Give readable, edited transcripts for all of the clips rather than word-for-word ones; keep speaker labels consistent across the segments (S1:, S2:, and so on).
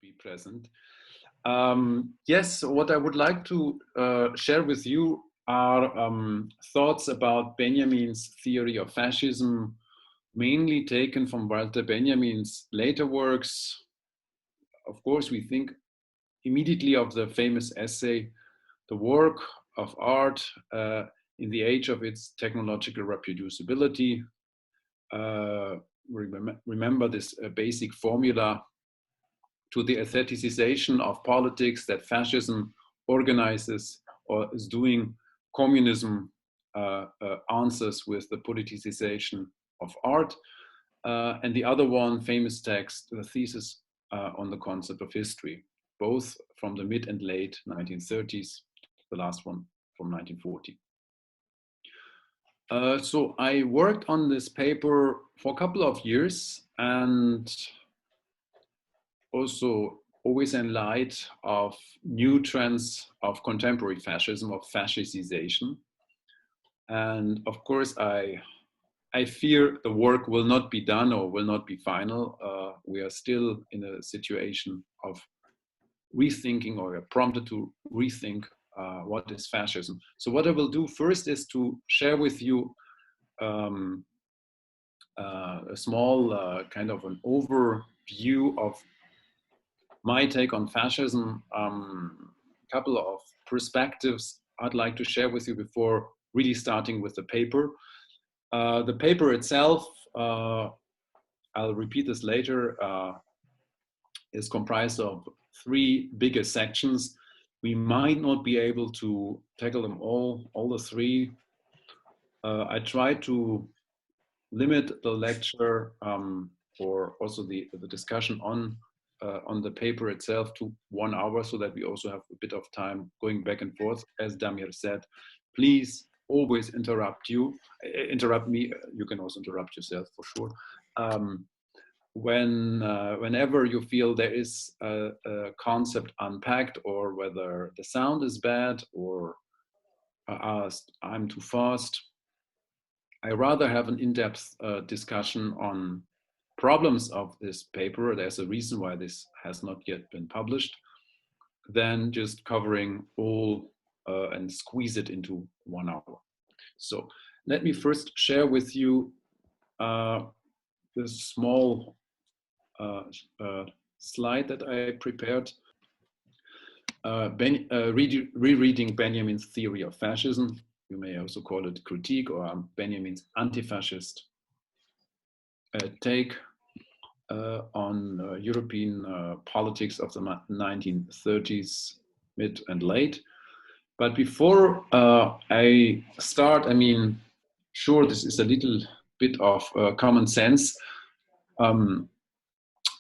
S1: be present. Yes, what I would like to share with you are thoughts about Benjamin's theory of fascism, mainly taken from Walter Benjamin's later works. Of course, we think immediately of the famous essay, The Work of Art in the Age of its Technological Reproducibility. Remember this basic formula to the aestheticization of politics that fascism organizes or is doing. Communism answers with the politicization of art. And the other one, famous text, the thesis on the concept of history, both from the mid and late 1930s, the last one from 1940. So I worked on this paper for a couple of years, and also always in light of new trends of contemporary fascism, of fascization. And of course, I fear the work will not be done or will not be final. We are still in a situation of rethinking, or are prompted to rethink what is fascism. So what I will do first is to share with you a small kind of an overview of my take on fascism, a couple of perspectives I'd like to share with you before really starting with the paper. The paper itself, I'll repeat this later, is comprised of three bigger sections. We might not be able to tackle them all the three. I try to limit the lecture or also the discussion on the paper itself to 1 hour, so that we also have a bit of time going back and forth. As Damir said, please always interrupt me. You can also interrupt yourself for sure. Whenever you feel there is a concept unpacked, or whether the sound is bad, or I'm too fast, I rather have an in-depth discussion on problems of this paper. There's a reason why this has not yet been published, than just covering all and squeeze it into 1 hour. So let me first share with you this small slide that I prepared. Rereading Benjamin's theory of fascism. You may also call it critique, or Benjamin's anti-fascist take on European politics of the 1930s, mid and late. But before I start, I mean, sure, this is a little bit of common sense.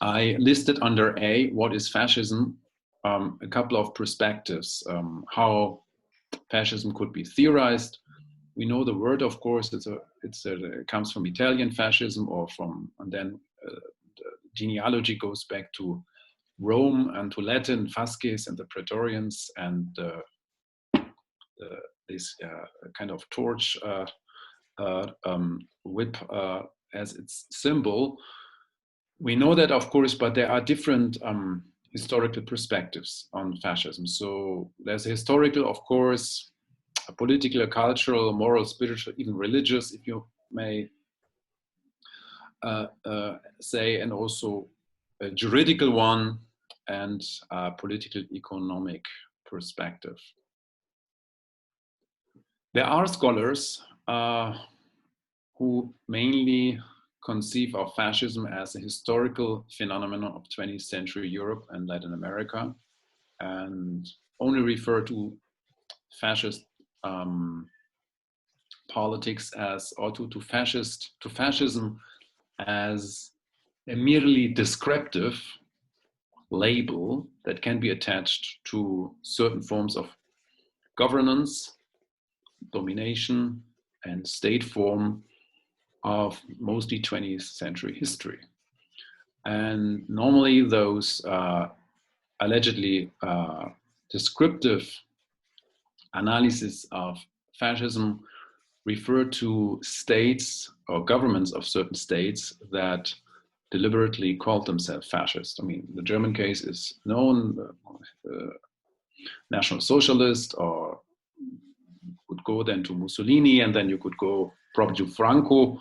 S1: I listed under A, what is fascism, a couple of perspectives, how fascism could be theorized. We know the word, of course, it comes from Italian fascism, and then the genealogy goes back to Rome and to Latin, fasces and the Praetorians, and this kind of torch whip as its symbol. We know that, of course, but there are different historical perspectives on fascism. So there's a historical, of course, a political, a cultural, moral, spiritual, even religious, if you may say, and also a juridical one, and a political economic perspective. There are scholars who mainly conceive of fascism as a historical phenomenon of 20th century Europe and Latin America, and only refer to fascist politics as, or to fascism as a merely descriptive label that can be attached to certain forms of governance, domination, and state form of mostly 20th century history. And normally those allegedly descriptive analysis of fascism refer to states or governments of certain states that deliberately called themselves fascist. I mean, the German case is known, National Socialist, or would go then to Mussolini, and then you could go probably to Franco.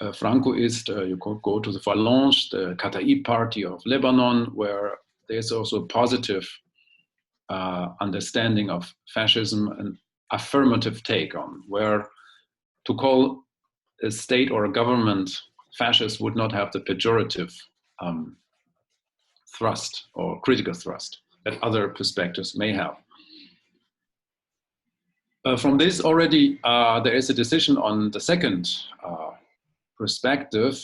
S1: Francoist, you could go to the Phalange, the Kataib party of Lebanon, where there's also a positive understanding of fascism, an affirmative take on, where to call a state or a government fascist would not have the pejorative thrust or critical thrust that other perspectives may have. From this already, there is a decision on the second perspective,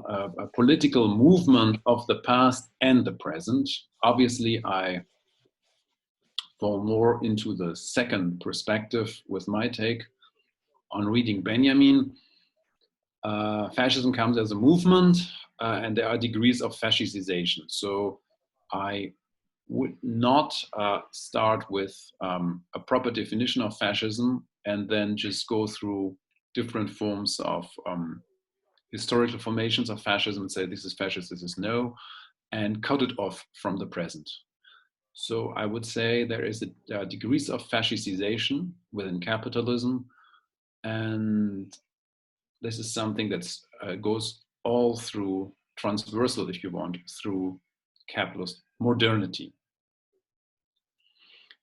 S1: a political movement of the past and the present. Obviously, I fall more into the second perspective with my take on reading Benjamin. Fascism comes as a movement, and there are degrees of fascization. So I would not start with a proper definition of fascism and then just go through different forms of historical formations of fascism and say this is fascist, this is no, and cut it off from the present. So I would say there are degrees of fascization within capitalism, and this is something that goes all through, transversal if you want, through capitalist modernity.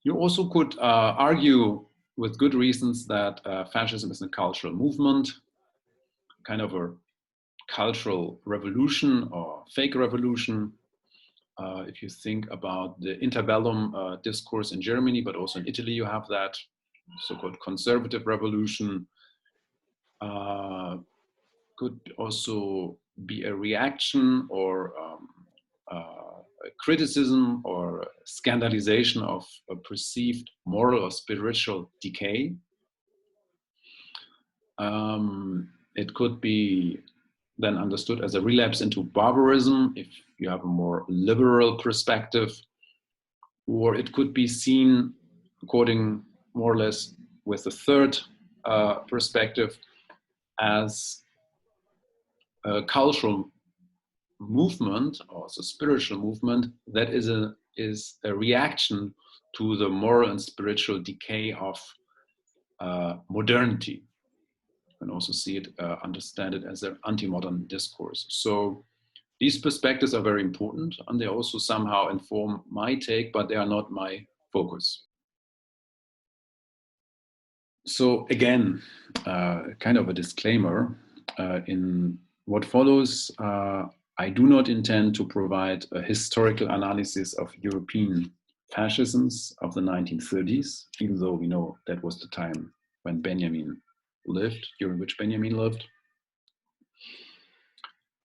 S1: You also could argue with good reasons that fascism is a cultural movement, kind of a cultural revolution or fake revolution. If you think about the interbellum discourse in Germany, but also in Italy, you have that so-called conservative revolution. Could also be a reaction or a criticism or scandalization of a perceived moral or spiritual decay. It could be then understood as a relapse into barbarism if you have a more liberal perspective, or it could be seen according more or less with the third perspective as a cultural movement, or a spiritual movement, that is a reaction to the moral and spiritual decay of modernity. You can also see it, understand it as an anti-modern discourse. So these perspectives are very important, and they also somehow inform my take, but they are not my focus. So again, kind of a disclaimer, in what follows, I do not intend to provide a historical analysis of European fascisms of the 1930s, even though we know that was the time when Benjamin lived, during which Benjamin lived.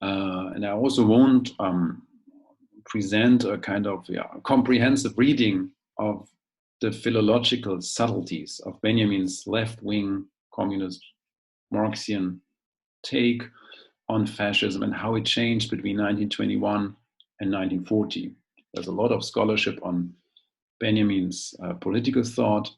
S1: And I also won't present a kind of comprehensive reading of the philological subtleties of Benjamin's left-wing communist Marxian take on fascism and how it changed between 1921 and 1940. There's a lot of scholarship on Benjamin's political thought,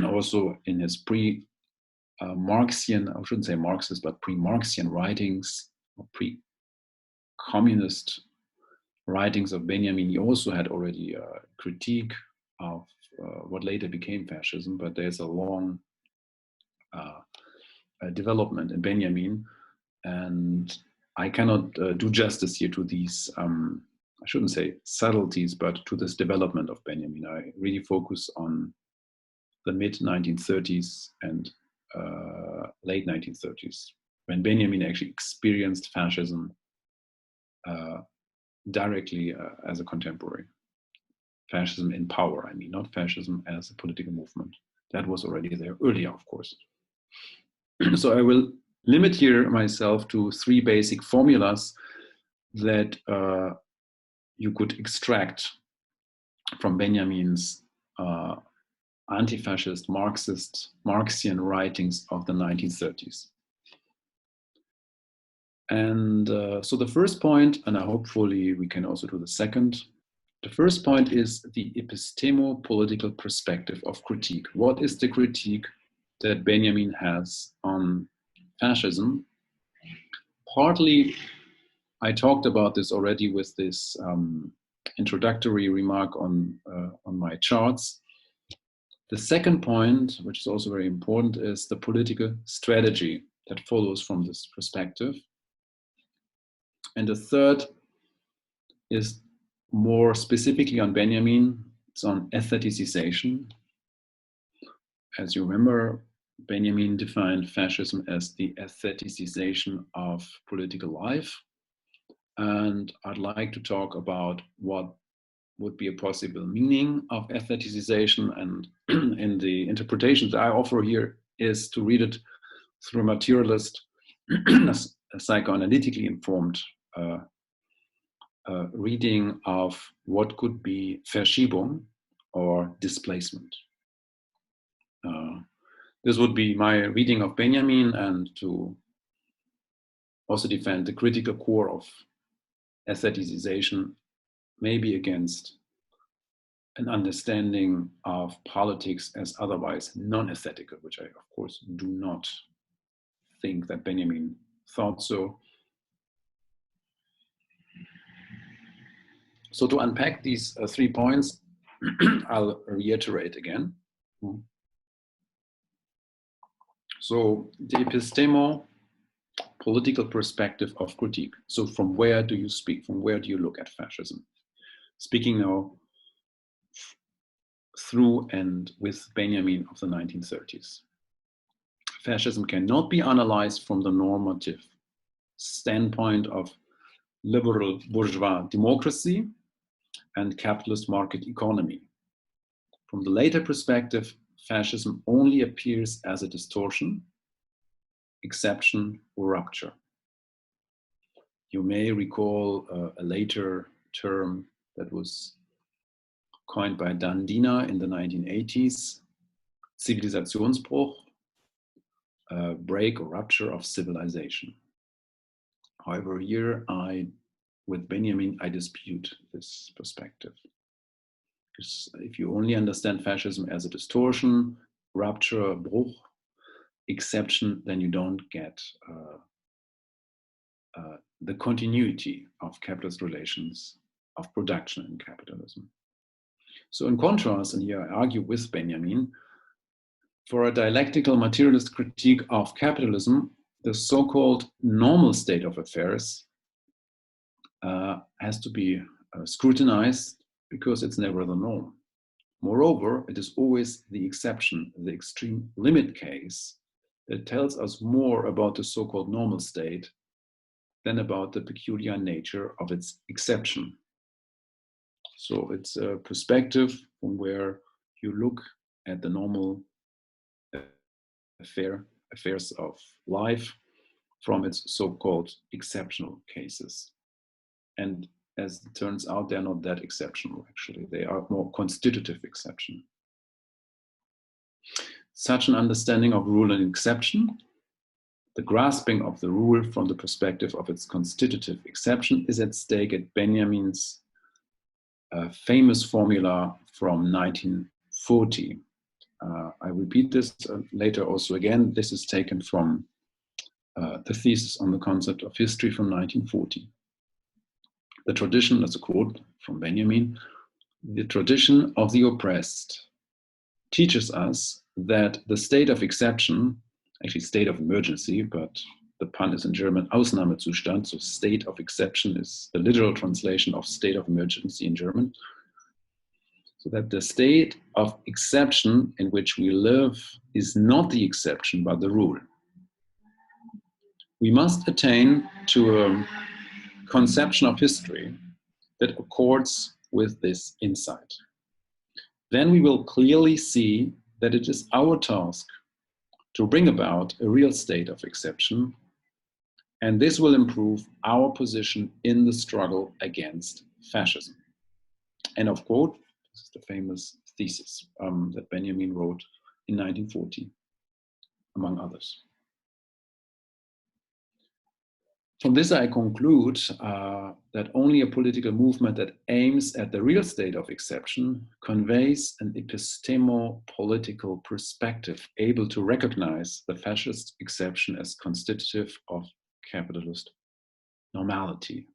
S1: also in his pre-Marxian, I shouldn't say Marxist, but pre-Marxian writings, or pre-communist writings of Benjamin. He also had already a critique of what later became fascism, but there's a long development in Benjamin, and I cannot do justice here to these, I shouldn't say subtleties, but to this development of Benjamin. I really focus on the mid-1930s and late 1930s, when Benjamin actually experienced fascism directly as a contemporary. Fascism in power, I mean, not fascism as a political movement. That was already there earlier, of course. So I will limit here myself to three basic formulas that you could extract from Benjamin's anti-fascist, Marxist, Marxian writings of the 1930s. And so the first point, and hopefully we can also do the second, the first point is the epistemo-political perspective of critique. What is the critique that Benjamin has on fascism? Partly I talked about this already with this introductory remark on my charts. The second point, which is also very important, is the political strategy that follows from this perspective. And the third is more specifically on Benjamin. It's on aestheticization. As you remember, Benjamin defined fascism as the aestheticization of political life. And I'd like to talk about what would be a possible meaning of aestheticization. And in the interpretations I offer here is to read it through a materialist, psychoanalytically informed reading of what could be Verschiebung or displacement. This would be my reading of Benjamin, and to also defend the critical core of aestheticization, maybe against an understanding of politics as otherwise non-aesthetical, which I, of course, do not think that Benjamin thought so. So to unpack these 3 points, I'll reiterate again. So the epistemo-political perspective of critique. So from where do you speak? From where do you look at fascism? Speaking now through and with Benjamin of the 1930s. Fascism cannot be analyzed from the normative standpoint of liberal bourgeois democracy and capitalist market economy. From the later perspective, fascism only appears as a distortion, exception, or rupture. You may recall a later term that was coined by Dandina in the 1980s, Zivilisationsbruch, break or rupture of civilization. However, here with Benjamin, I dispute this perspective. Because if you only understand fascism as a distortion, rupture, Bruch, exception, then you don't get the continuity of capitalist relations of production in capitalism. So in contrast, and here I argue with Benjamin, for a dialectical materialist critique of capitalism, the so-called normal state of affairs has to be scrutinized because it's never the norm. Moreover, it is always the exception, the extreme limit case, that tells us more about the so-called normal state than about the peculiar nature of its exception. So it's a perspective from where you look at the normal affairs of life from its so-called exceptional cases. And as it turns out, they're not that exceptional, actually. They are more constitutive exception. Such an understanding of rule and exception, the grasping of the rule from the perspective of its constitutive exception, is at stake at Benjamin's famous formula from 1940. I repeat this later also again. This is taken from the thesis on the concept of history from 1940. The tradition, that's a quote from Benjamin, the tradition of the oppressed teaches us that the state of exception, actually state of emergency, but the pun is in German, Ausnahmezustand, so state of exception is the literal translation of state of emergency in German. So that the state of exception in which we live is not the exception, but the rule. We must attain to a conception of history that accords with this insight. Then we will clearly see that it is our task to bring about a real state of exception, and this will improve our position in the struggle against fascism. End of quote. This is the famous thesis that Benjamin wrote in 1940, among others. From this, I conclude that only a political movement that aims at the real state of exception conveys an epistemo-political perspective able to recognize the fascist exception as constitutive of capitalist normality.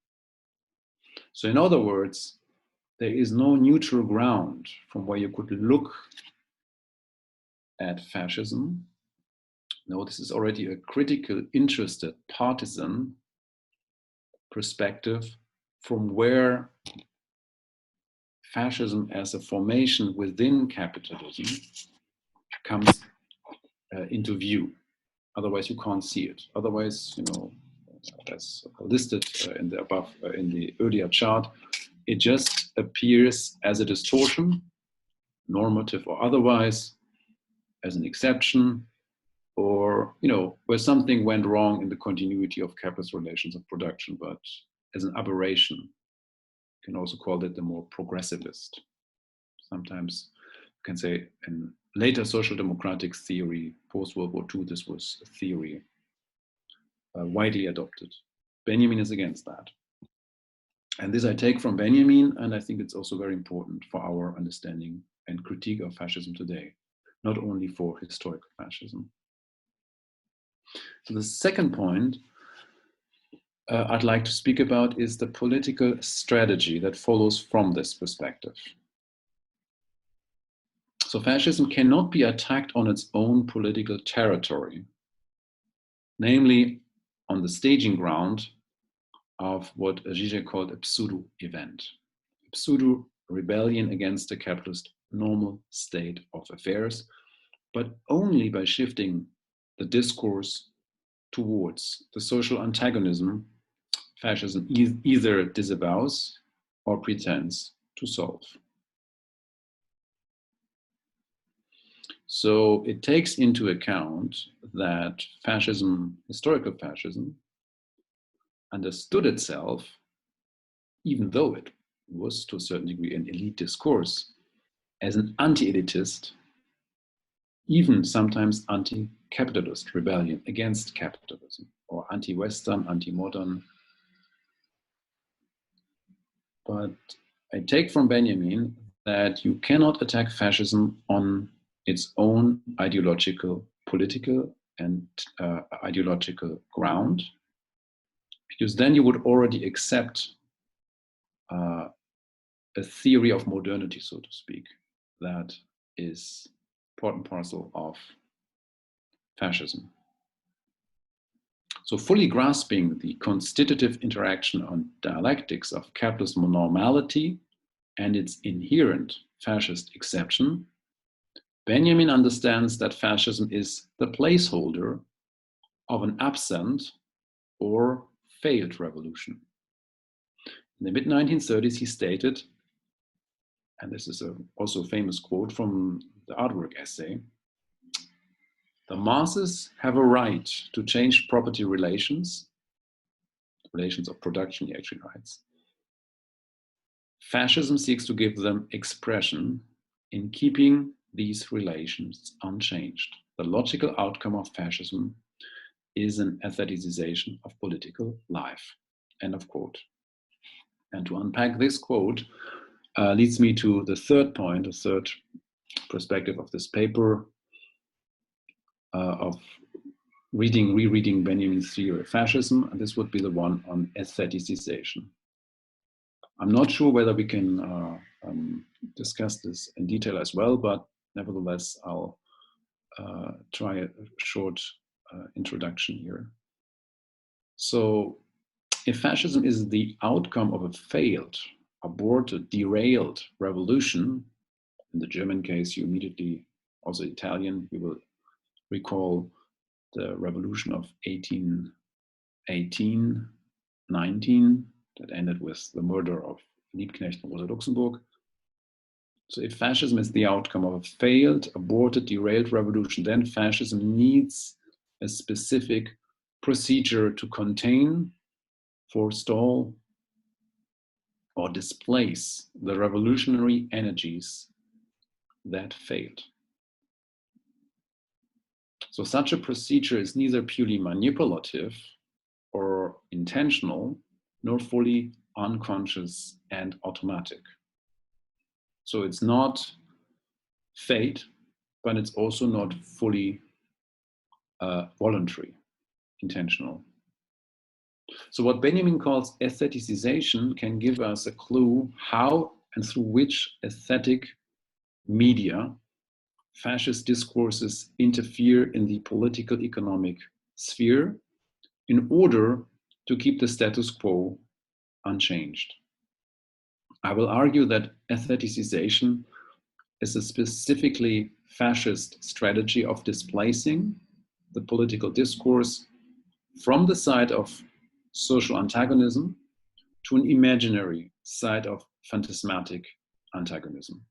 S1: So in other words, there is no neutral ground from where you could look at fascism. No, this is already a critical, interested, partisan perspective from where fascism as a formation within capitalism comes into view. Otherwise, you can't see it. Otherwise, you know, as listed in the above, in the earlier chart, it just appears as a distortion, normative or otherwise, as an exception, or, you know, where something went wrong in the continuity of capitalist relations of production, but as an aberration. You can also call it the more progressivist. Sometimes you can say in later social democratic theory, post-World War II, this was a theory widely adopted. Benjamin is against that. And this I take from Benjamin, and I think it's also very important for our understanding and critique of fascism today, not only for historical fascism. So the second point I'd like to speak about is the political strategy that follows from this perspective. So fascism cannot be attacked on its own political territory, namely on the staging ground of what Zizek called a pseudo-event, a pseudo-rebellion against the capitalist normal state of affairs, but only by shifting the discourse towards the social antagonism fascism either disavows or pretends to solve. So it takes into account that fascism, historical fascism, understood itself, even though it was to a certain degree an elite discourse, as an anti-elitist, even sometimes anti-capitalist rebellion against capitalism, or anti-Western, anti-modern. But I take from Benjamin that you cannot attack fascism on its own ideological, political, and ideological ground, because then you would already accept a theory of modernity, so to speak, that is part and parcel of fascism. So fully grasping the constitutive interaction on dialectics of capitalist normality and its inherent fascist exception, Benjamin understands that fascism is the placeholder of an absent or failed revolution. In the mid-1930s, he stated, and this is also a famous quote from the artwork essay, "The masses have a right to change property relations of production," he actually writes. "Fascism seeks to give them expression in keeping these relations unchanged. The logical outcome of fascism is an aestheticization of political life." End of quote. And to unpack this quote leads me to the third point, the third perspective of this paper, of rereading Benjamin's theory of fascism, and this would be the one on aestheticization. I'm not sure whether we can discuss this in detail as well, but nevertheless, I'll try a short introduction here. So, if fascism is the outcome of a failed, aborted, derailed revolution, in the German case, you immediately, also Italian, you will recall the revolution of 1818-19 that ended with the murder of Liebknecht and Rosa Luxemburg. So if fascism is the outcome of a failed, aborted, derailed revolution, then fascism needs a specific procedure to contain, forestall, or displace the revolutionary energies that failed. So such a procedure is neither purely manipulative or intentional, nor fully unconscious and automatic. So it's not fate, but it's also not fully voluntary, intentional. So what Benjamin calls aestheticization can give us a clue how and through which aesthetic media fascist discourses interfere in the political economic sphere in order to keep the status quo unchanged. I will argue that aestheticization is a specifically fascist strategy of displacing the political discourse from the side of social antagonism to an imaginary side of phantasmatic antagonism.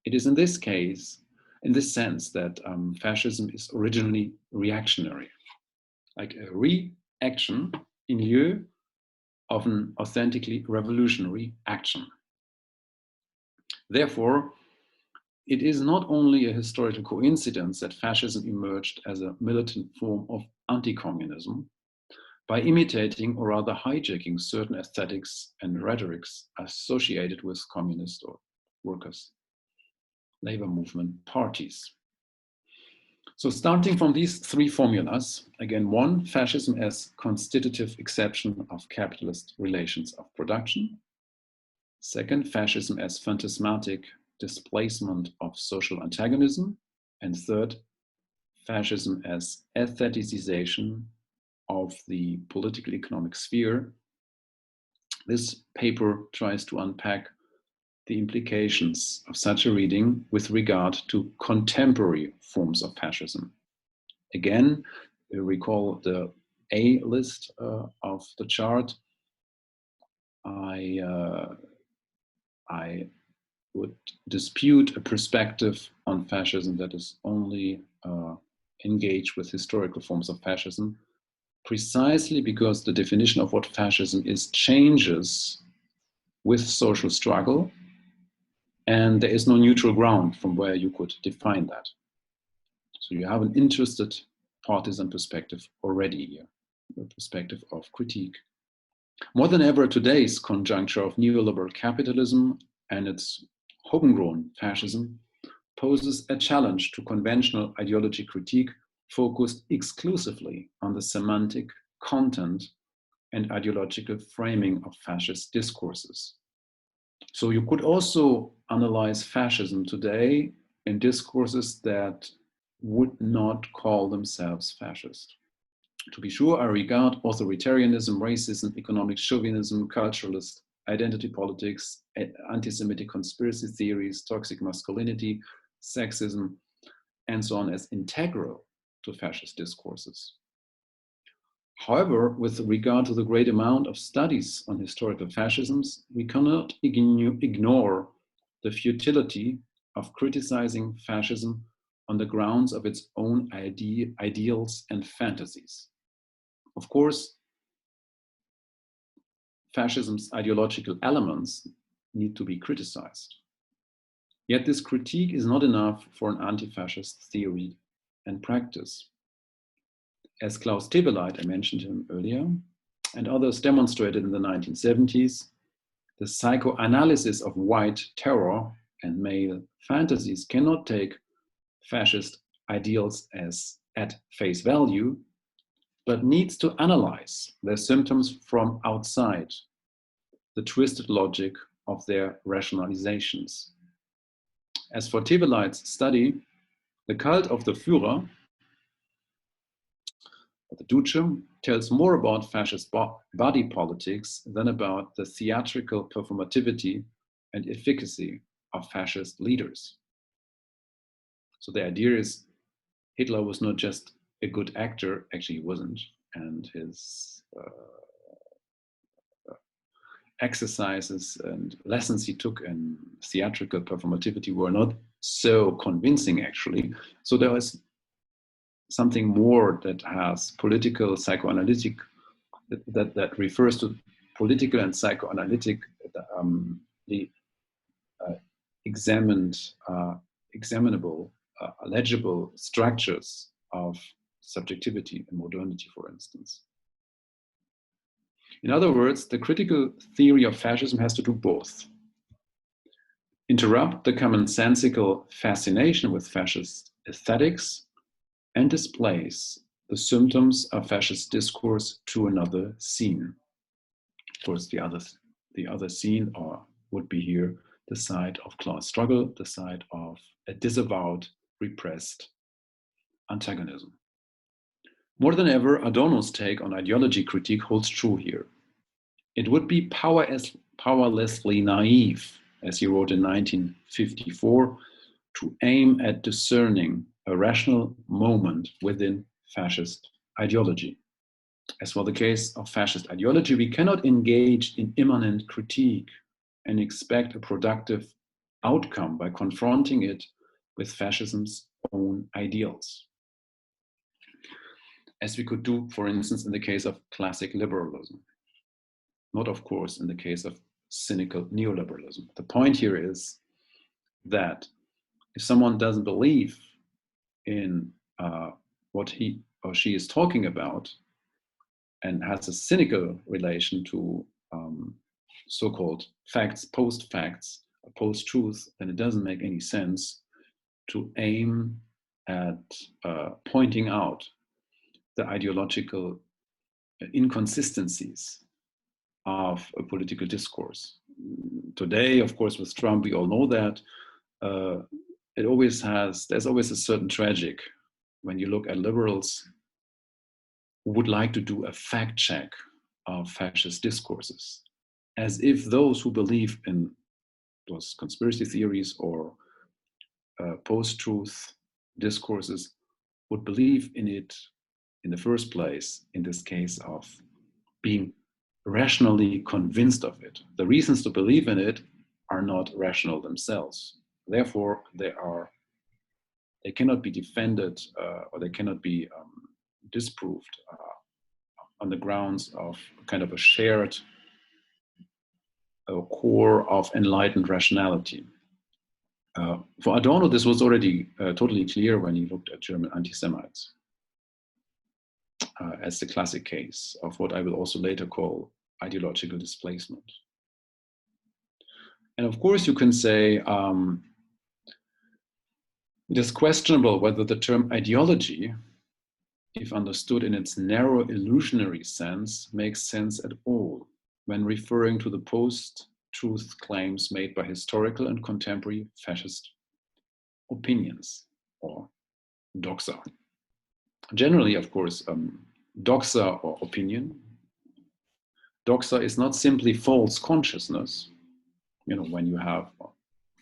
S1: It is in this case, in this sense, that fascism is originally reactionary, like a reaction in lieu of an authentically revolutionary action. Therefore, it is not only a historical coincidence that fascism emerged as a militant form of anti-communism by imitating or rather hijacking certain aesthetics and rhetorics associated with communist or workers' labor movement parties. So starting from these three formulas, again, one, fascism as constitutive exception of capitalist relations of production. Second, fascism as phantasmatic displacement of social antagonism. And third, fascism as aestheticization of the political economic sphere. This paper tries to unpack the implications of such a reading with regard to contemporary forms of fascism. Again, recall the A list of the chart. I would dispute a perspective on fascism that is only engaged with historical forms of fascism, precisely because the definition of what fascism is changes with social struggle, and there is no neutral ground from where you could define that. So you have an interested partisan perspective already here, a perspective of critique. More than ever, today's conjuncture of neoliberal capitalism and its homegrown fascism poses a challenge to conventional ideology critique focused exclusively on the semantic content and ideological framing of fascist discourses. So you could also analyze fascism today in discourses that would not call themselves fascist. To be sure, I regard authoritarianism, racism, economic chauvinism, culturalist identity politics, anti-Semitic conspiracy theories, toxic masculinity, sexism, and so on as integral to fascist discourses. However, with regard to the great amount of studies on historical fascisms, we cannot ignore the futility of criticizing fascism on the grounds of its own ideals and fantasies. Of course, fascism's ideological elements need to be criticized. Yet this critique is not enough for an anti-fascist theory and practice. As Klaus Teweleit, I mentioned him earlier, and others demonstrated in the 1970s, the psychoanalysis of white terror and male fantasies cannot take fascist ideals as at face value, but needs to analyze their symptoms from outside the twisted logic of their rationalizations. As for Teweleit's study, the cult of the Führer, the Duce, tells more about fascist body politics than about the theatrical performativity and efficacy of fascist leaders. So the idea is Hitler was not just a good actor, actually he wasn't, and his exercises and lessons he took in theatrical performativity were not so convincing actually. So there was something more that has political, psychoanalytic, that refers to political and psychoanalytic, examinable, legible structures of subjectivity and modernity, for instance. In other words, the critical theory of fascism has to do both. Interrupt the commonsensical fascination with fascist aesthetics and displace the symptoms of fascist discourse to another scene. Of course, the other scene would be here the side of class struggle, the side of a disavowed, repressed antagonism. More than ever, Adorno's take on ideology critique holds true here. It would be powerlessly naive, as he wrote in 1954, to aim at discerning a rational moment within fascist ideology. As for the case of fascist ideology, we cannot engage in immanent critique and expect a productive outcome by confronting it with fascism's own ideals, as we could do, for instance, in the case of classic liberalism. Not, of course, in the case of cynical neoliberalism. The point here is that if someone doesn't believe in what he or she is talking about and has a cynical relation to so-called facts, post-facts, post-truth, then it doesn't make any sense to aim at pointing out the ideological inconsistencies of a political discourse. Today, of course, with Trump, we all know that there's always a certain tragic when you look at liberals who would like to do a fact check of fascist discourses, as if those who believe in those conspiracy theories or post-truth discourses would believe in it in the first place, in this case of being rationally convinced of it. The reasons to believe in it are not rational themselves. Therefore, they cannot be defended or they cannot be disproved on the grounds of kind of a shared core of enlightened rationality. For Adorno, this was already totally clear when he looked at German anti-Semites as the classic case of what I will also later call ideological displacement. And of course, you can say it is questionable whether the term ideology, if understood in its narrow illusionary sense, makes sense at all when referring to the post-truth claims made by historical and contemporary fascist opinions, or doxa. Generally, of course, doxa or opinion, doxa is not simply false consciousness, when you have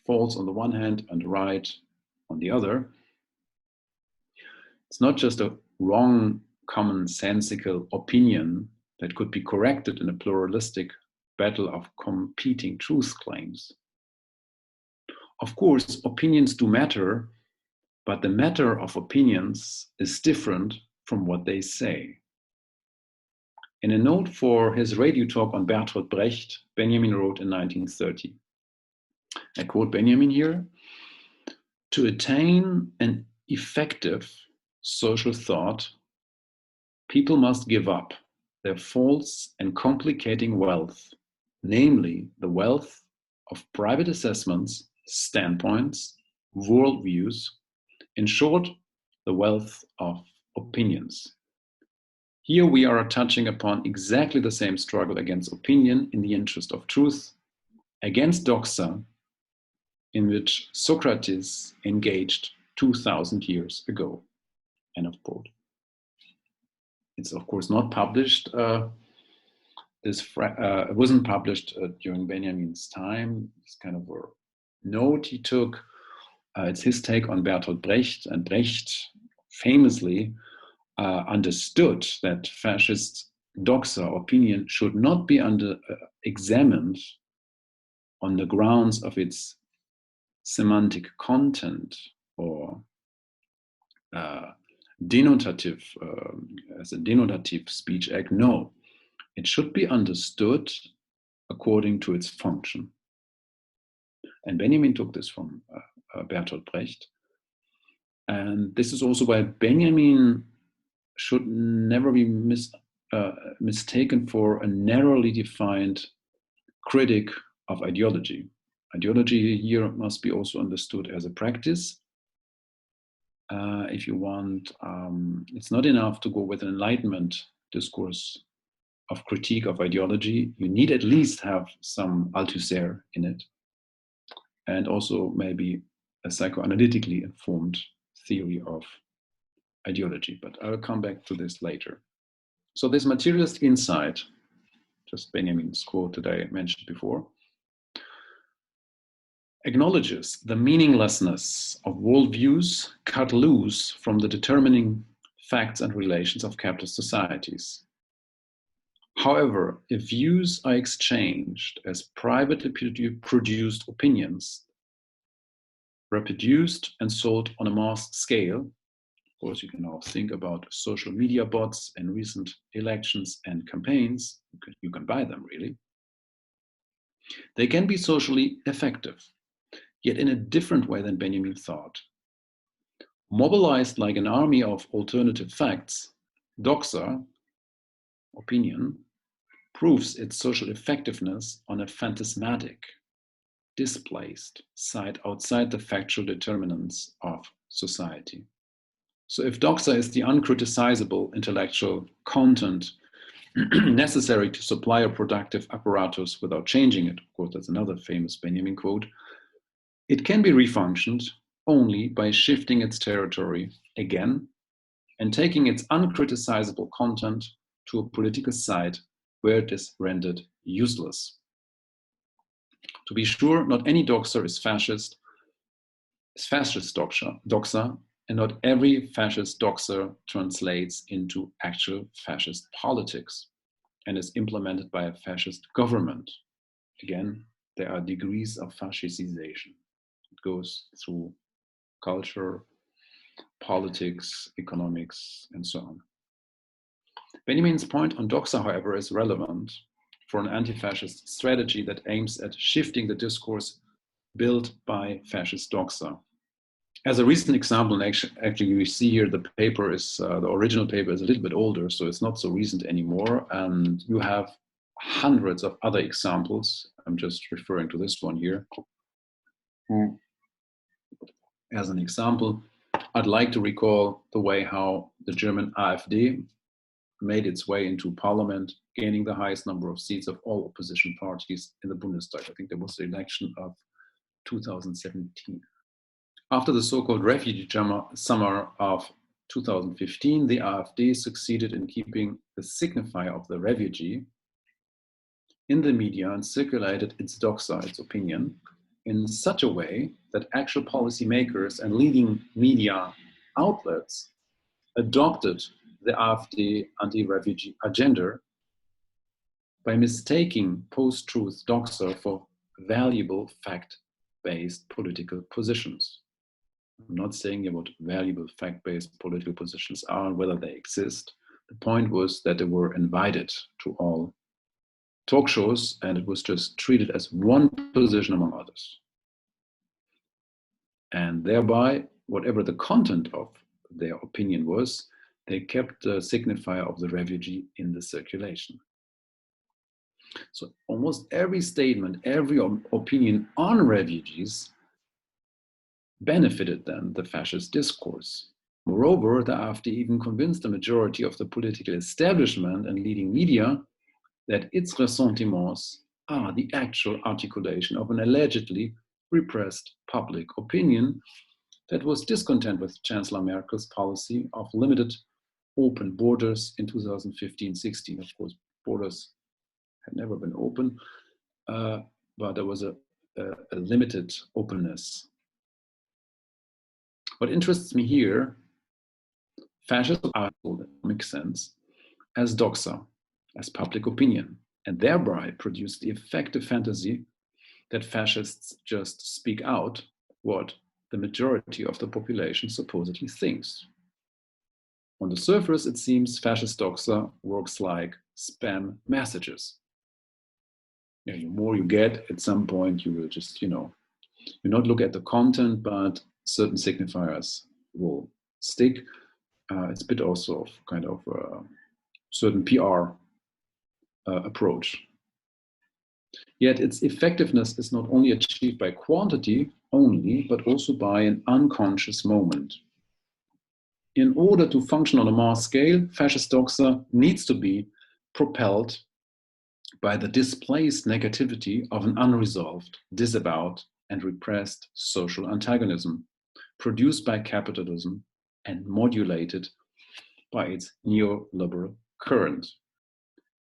S1: false on the one hand and right on the other. It's not just a wrong, commonsensical opinion that could be corrected in a pluralistic battle of competing truth claims. Of course, opinions do matter, but the matter of opinions is different from what they say. In a note for his radio talk on Bertolt Brecht, Benjamin wrote in 1930, I quote Benjamin here, "To attain an effective social thought, people must give up their false and complicating wealth, namely the wealth of private assessments, standpoints, worldviews, in short, the wealth of opinions." Here we are touching upon exactly the same struggle against opinion in the interest of truth, against doxa, in which Socrates engaged 2,000 years ago. End of quote. It's of course not published. It wasn't published during Benjamin's time. It's kind of a note he took. It's his take on Bertolt Brecht, and Brecht famously understood that fascist doxa opinion should not be examined on the grounds of its semantic content or denotative, as a denotative speech act. No, it should be understood according to its function. And Benjamin took this from Bertolt Brecht. And this is also why Benjamin should never be mistaken for a narrowly defined critic of ideology. Ideology here must be also understood as a practice, if you want, it's not enough to go with an Enlightenment discourse of critique of ideology. You need at least have some Althusser in it, and also maybe a psychoanalytically informed theory of ideology. But I'll come back to this later. So this materialist insight, just Benjamin's quote that I mentioned before, acknowledges the meaninglessness of worldviews cut loose from the determining facts and relations of capitalist societies. However, if views are exchanged as privately produced opinions, reproduced and sold on a mass scale, of course you can now think about social media bots and recent elections and campaigns, you can buy them really, they can be socially effective, yet in a different way than Benjamin thought. Mobilized like an army of alternative facts, doxa, opinion, proves its social effectiveness on a phantasmatic, displaced side outside the factual determinants of society. So if doxa is the uncriticizable intellectual content necessary to supply a productive apparatus without changing it, of course that's another famous Benjamin quote, it can be refunctioned only by shifting its territory again and taking its uncriticizable content to a political side where it is rendered useless. To be sure, not any doxa is fascist doxa, and not every fascist doxa translates into actual fascist politics and is implemented by a fascist government. Again, there are degrees of fascization. It goes through culture, politics, economics, and so on. Benjamin's point on doxa, however, is relevant for an anti-fascist strategy that aims at shifting the discourse built by fascist doxa. As a recent example, actually you see here the paper is, the original paper is a little bit older, so it's not so recent anymore, and you have hundreds of other examples. I'm just referring to this one here. As an example, I'd like to recall the way how the German AfD made its way into parliament, gaining the highest number of seats of all opposition parties in the Bundestag. I think there was the election of 2017. After the so-called refugee summer of 2015, the AfD succeeded in keeping the signifier of the refugee in the media and circulated its doxa, its opinion, in such a way that actual policymakers and leading media outlets adopted the AfD anti-refugee agenda by mistaking post-truth doxa for valuable fact-based political positions. I'm not saying what valuable fact-based political positions are and whether they exist. The point was that they were invited to all talk shows and it was just treated as one position among others. And thereby, whatever the content of their opinion was, they kept the signifier of the refugee in the circulation. So almost every statement, every opinion on refugees benefited then the fascist discourse. Moreover, the AfD even convinced the majority of the political establishment and leading media that its ressentiments are the actual articulation of an allegedly repressed public opinion that was discontent with Chancellor Merkel's policy of limited open borders in 2015-16. Of course, borders had never been open, but there was a limited openness. What interests me here, fascism makes sense as doxa, as public opinion, and thereby produce the effective fantasy that fascists just speak out what the majority of the population supposedly thinks. On the surface, it seems fascist doxa works like spam messages. The more you get, at some point you will just, you not look at the content, but certain signifiers will stick. It's a bit also of kind of a certain PR approach. Yet its effectiveness is not only achieved by quantity only, but also by an unconscious moment. In order to function on a mass scale, fascist doxa needs to be propelled by the displaced negativity of an unresolved, disavowed, and repressed social antagonism produced by capitalism and modulated by its neoliberal current.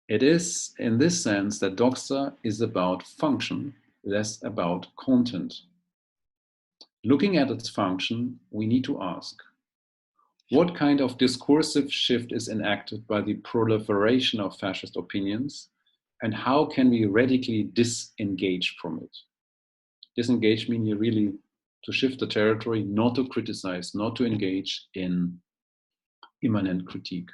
S1: It is in this sense that doxa is about function, less about content. Looking at its function, we need to ask, what kind of discursive shift is enacted by the proliferation of fascist opinions, and how can we radically disengage from it? Disengage means really to shift the territory, not to criticize, not to engage in immanent critique,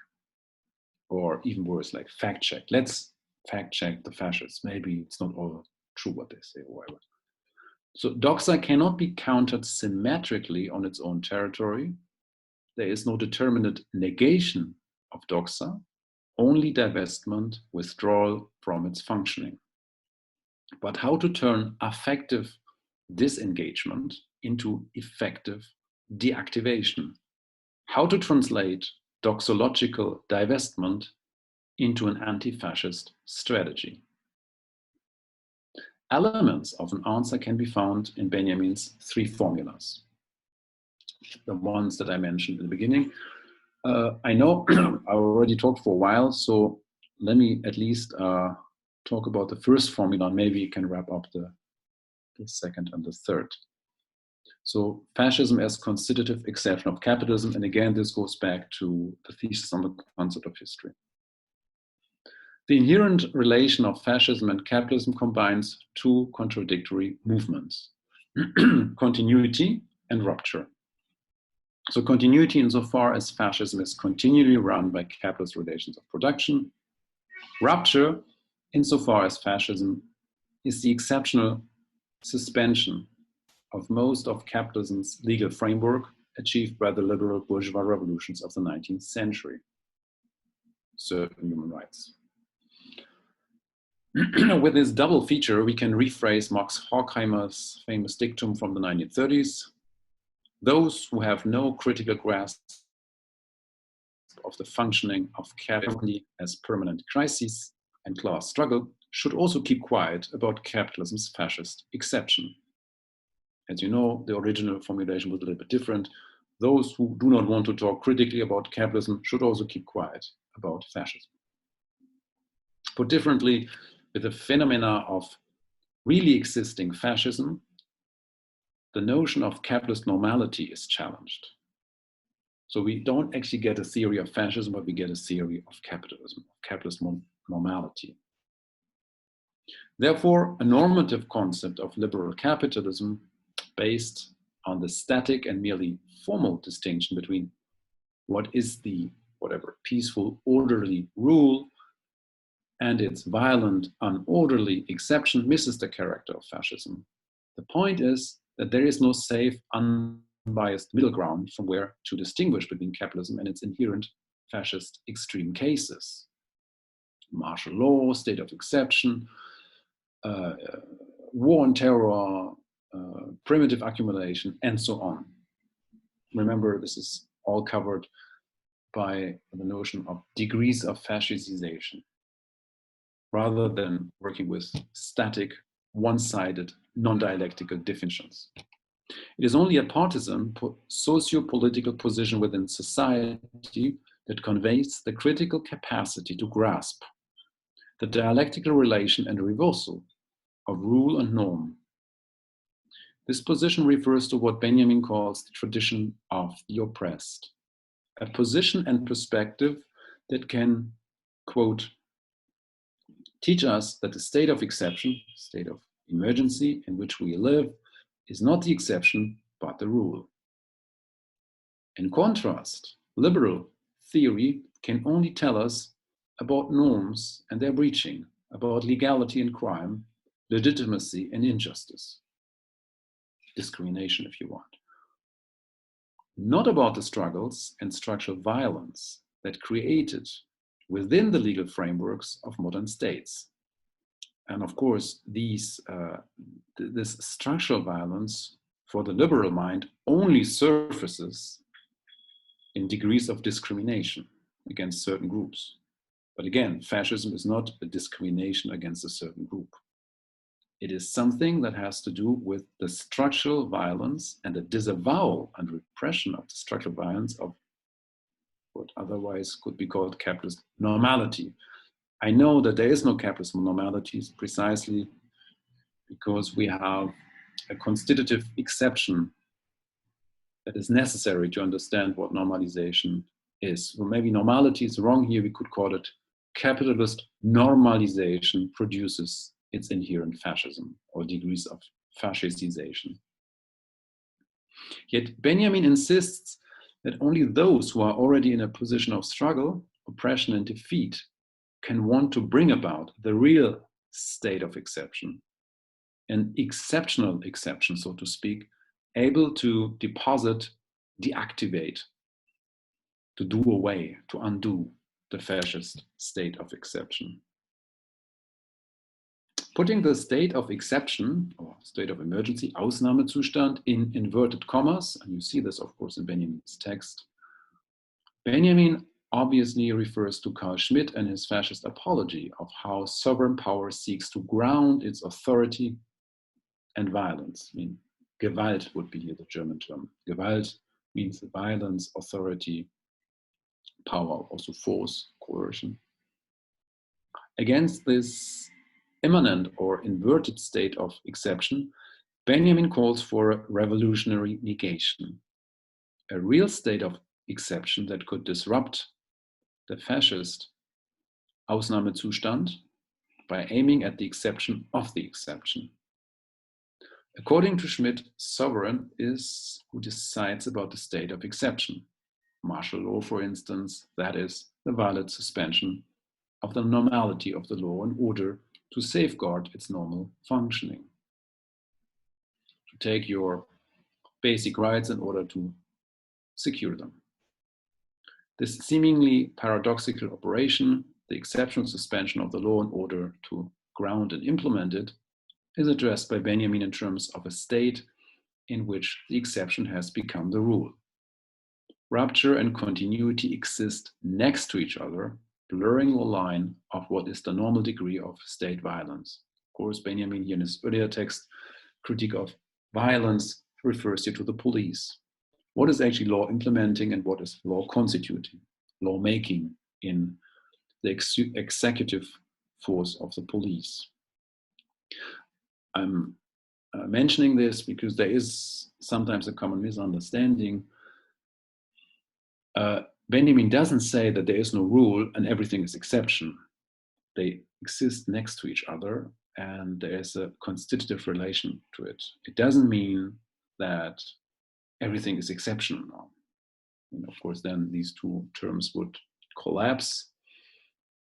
S1: or even worse, like fact check. Let's fact check the fascists. Maybe it's not all true what they say or whatever. So doxa cannot be countered symmetrically on its own territory. There is no determinate negation of doxa, only divestment, withdrawal from its functioning. But how to turn affective disengagement into effective deactivation? How to translate doxological divestment into an anti-fascist strategy? Elements of an answer can be found in Benjamin's 3 formulas. The ones that I mentioned in the beginning. I know I already talked for a while, so let me at least talk about the first formula, and maybe you can wrap up the second and the third. So fascism as constitutive exception of capitalism, and again, this goes back to the thesis on the concept of history. The inherent relation of fascism and capitalism combines 2 contradictory movements, continuity and rupture. So continuity insofar as fascism is continually run by capitalist relations of production. Rupture insofar as fascism is the exceptional suspension of most of capitalism's legal framework achieved by the liberal bourgeois revolutions of the 19th century. Certain human rights. With this double feature, we can rephrase Max Horkheimer's famous dictum from the 1930s. Those who have no critical grasp of the functioning of capitalism as permanent crises and class struggle should also keep quiet about capitalism's fascist exception. As you know, the original formulation was a little bit different. Those who do not want to talk critically about capitalism should also keep quiet about fascism. Put differently, with the phenomena of really existing fascism, the notion of capitalist normality is challenged. So we don't actually get a theory of fascism, but we get a theory of capitalism, of capitalist normality. Therefore, a normative concept of liberal capitalism based on the static and merely formal distinction between what is the whatever peaceful, orderly rule and its violent, unorderly exception misses the character of fascism. The point is that there is no safe, unbiased middle ground from where to distinguish between capitalism and its inherent fascist extreme cases. Martial law, state of exception, war on terror, primitive accumulation, and so on. Remember, this is all covered by the notion of degrees of fascization, rather than working with static, one-sided, non-dialectical definitions. It is only a partisan socio-political position within society that conveys the critical capacity to grasp the dialectical relation and reversal of rule and norm. This position refers to what Benjamin calls the tradition of the oppressed, a position and perspective that can, quote, teach us that the state of exception, state of emergency in which we live, is not the exception, but the rule. In contrast, liberal theory can only tell us about norms and their breaching, about legality and crime, legitimacy and injustice, discrimination if you want. Not about the struggles and structural violence that created within the legal frameworks of modern states. And of course, this structural violence for the liberal mind only surfaces in degrees of discrimination against certain groups. But again, fascism is not a discrimination against a certain group. It is something that has to do with the structural violence and the disavowal and repression of the structural violence of what otherwise could be called capitalist normality. I know that there is no capitalist normality precisely because we have a constitutive exception that is necessary to understand what normalization is. Well, maybe normality is wrong here. We could call it capitalist normalization produces its inherent fascism or degrees of fascization. Yet Benjamin insists that only those who are already in a position of struggle, oppression, and defeat can want to bring about the real state of exception, an exceptional exception, so to speak, able to deposit, deactivate, to do away, to undo the fascist state of exception. Putting the state of exception or state of emergency, Ausnahmezustand, in inverted commas, and you see this, of course, in Benjamin's text, Benjamin obviously refers to Carl Schmitt and his fascist apology of how sovereign power seeks to ground its authority and violence. I mean, Gewalt would be here the German term. Gewalt means violence, authority, power, also force, coercion. Against this immanent or inverted state of exception, Benjamin calls for a revolutionary negation, a real state of exception that could disrupt the fascist Ausnahmezustand by aiming at the exception of the exception. According to Schmitt, sovereign is who decides about the state of exception. Martial law, for instance, that is the valid suspension of the normality of the law in order to safeguard its normal functioning. To take your basic rights in order to secure them. This seemingly paradoxical operation, the exceptional suspension of the law in order to ground and implement it, is addressed by Benjamin in terms of a state in which the exception has become the rule. Rupture and continuity exist next to each other, blurring the line of what is the normal degree of state violence. Of course, Benjamin here in his earlier text, Critique of Violence, refers here to the police. What is actually law implementing and what is law constituting, lawmaking in the executive force of the police? I'm mentioning this because there is sometimes a common misunderstanding. Benjamin doesn't say that there is no rule and everything is exception. They exist next to each other and there is a constitutive relation to it. It doesn't mean that everything is exceptional. And of course, then these two terms would collapse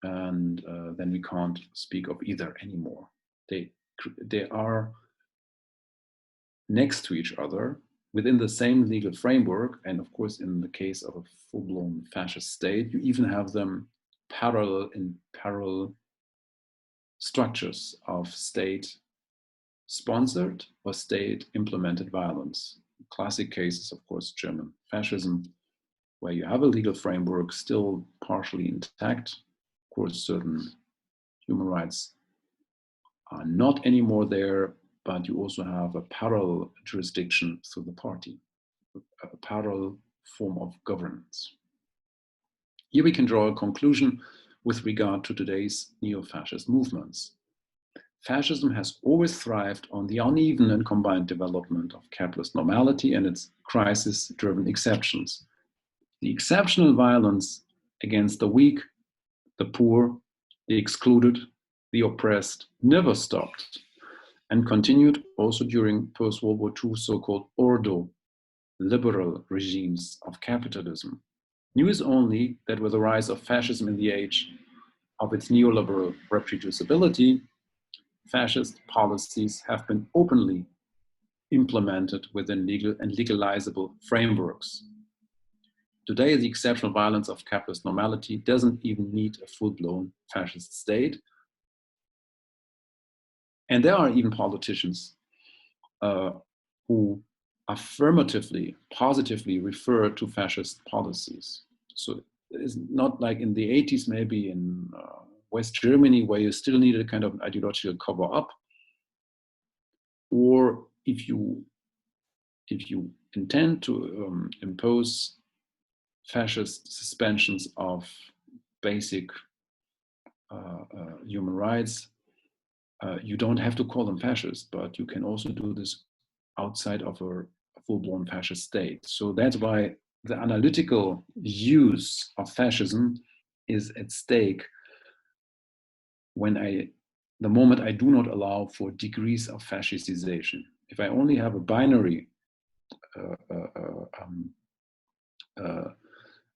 S1: and then we can't speak of either anymore. They are next to each other within the same legal framework. And of course, in the case of a full-blown fascist state, you even have them parallel structures of state-sponsored or state-implemented violence. Classic cases, of course, German fascism, where you have a legal framework still partially intact. Of course, certain human rights are not anymore there, but you also have a parallel jurisdiction through the party, a parallel form of governance. Here we can draw a conclusion with regard to today's neo-fascist movements. Fascism has always thrived on the uneven and combined development of capitalist normality and its crisis-driven exceptions. The exceptional violence against the weak, the poor, the excluded, the oppressed never stopped and continued also during post-World War II so-called ordo, liberal regimes of capitalism. New is only that with the rise of fascism in the age of its neoliberal reproducibility, fascist policies have been openly implemented within legal and legalizable frameworks. Today, the exceptional violence of capitalist normality doesn't even need a full-blown fascist state. And there are even politicians who affirmatively, positively refer to fascist policies. So it's not like in the 80s, maybe in West Germany, where you still need a kind of ideological cover up, or if you intend to impose fascist suspensions of basic human rights, you don't have to call them fascist, but you can also do this outside of a full-blown fascist state. So that's why the analytical use of fascism is at stake the moment I do not allow for degrees of fascistization. If I only have a binary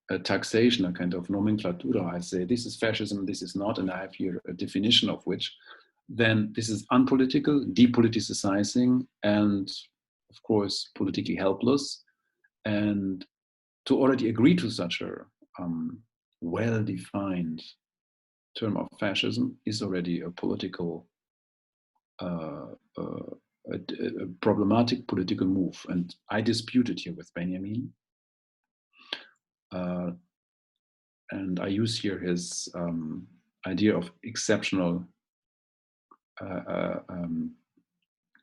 S1: a taxation, a kind of nomenclatura, I say this is fascism, this is not, and I have here a definition of which, then this is unpolitical, depoliticizing, and of course politically helpless. And to already agree to such a well-defined term of fascism is already a political, a problematic political move. And I dispute it here with Benjamin. And I use here his idea of exceptional,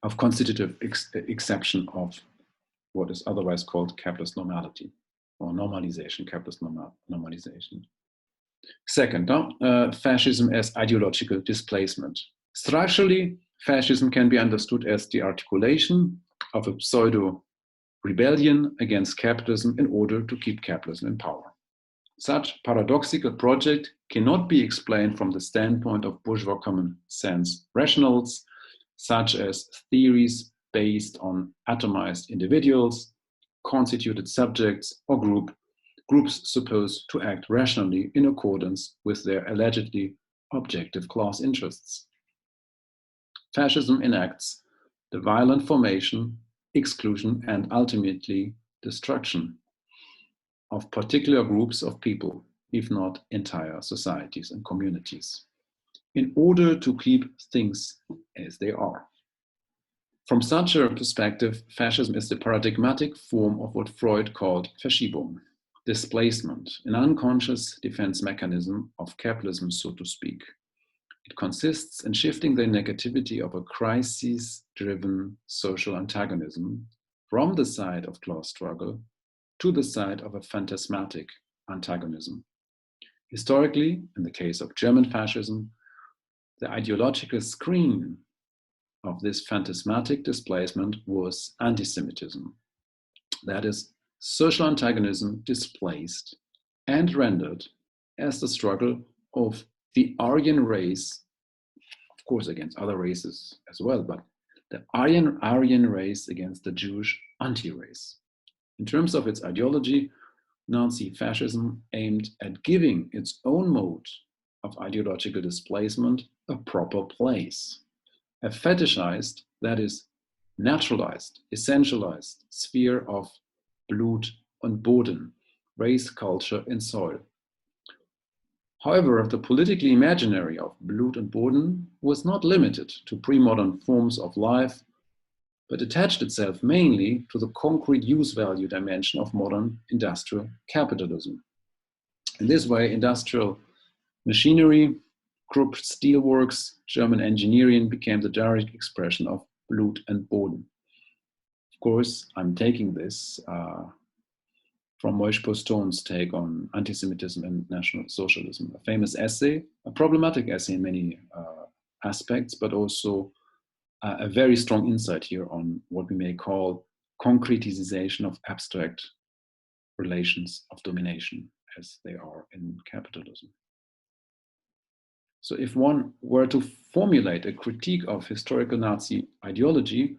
S1: of constitutive exception of what is otherwise called capitalist normality, or normalization, capitalist normalization. Second, fascism as ideological displacement. Structurally, fascism can be understood as the articulation of a pseudo-rebellion against capitalism in order to keep capitalism in power. Such paradoxical project cannot be explained from the standpoint of bourgeois common sense rationals, such as theories based on atomized individuals, constituted subjects, or groups supposed to act rationally in accordance with their allegedly objective class interests. Fascism enacts the violent formation, exclusion, and ultimately destruction of particular groups of people, if not entire societies and communities, in order to keep things as they are. From such a perspective, fascism is the paradigmatic form of what Freud called Verschiebung, displacement, an unconscious defense mechanism of capitalism, so to speak. It consists in shifting the negativity of a crisis-driven social antagonism from the side of class struggle to the side of a phantasmatic antagonism. Historically, in the case of German fascism, the ideological screen of this phantasmatic displacement was anti-Semitism. That is, social antagonism displaced and rendered as the struggle of the Aryan race, of course against other races as well, but the Aryan race against the Jewish anti-race. In terms of its ideology, Nazi fascism aimed at giving its own mode of ideological displacement a proper place. A fetishized, that is, naturalized, essentialized sphere of Blut und Boden, race, culture, and soil. However, the politically imaginary of Blut und Boden was not limited to pre-modern forms of life, but attached itself mainly to the concrete use value dimension of modern industrial capitalism. In this way, industrial machinery, Krupp steelworks, German engineering became the direct expression of Blut and Boden. Of course, I'm taking this from Moïse Poston's take on anti-Semitism and National Socialism, a famous essay, a problematic essay in many aspects, but also a very strong insight here on what we may call concretization of abstract relations of domination as they are in capitalism. So if one were to formulate a critique of historical Nazi ideology,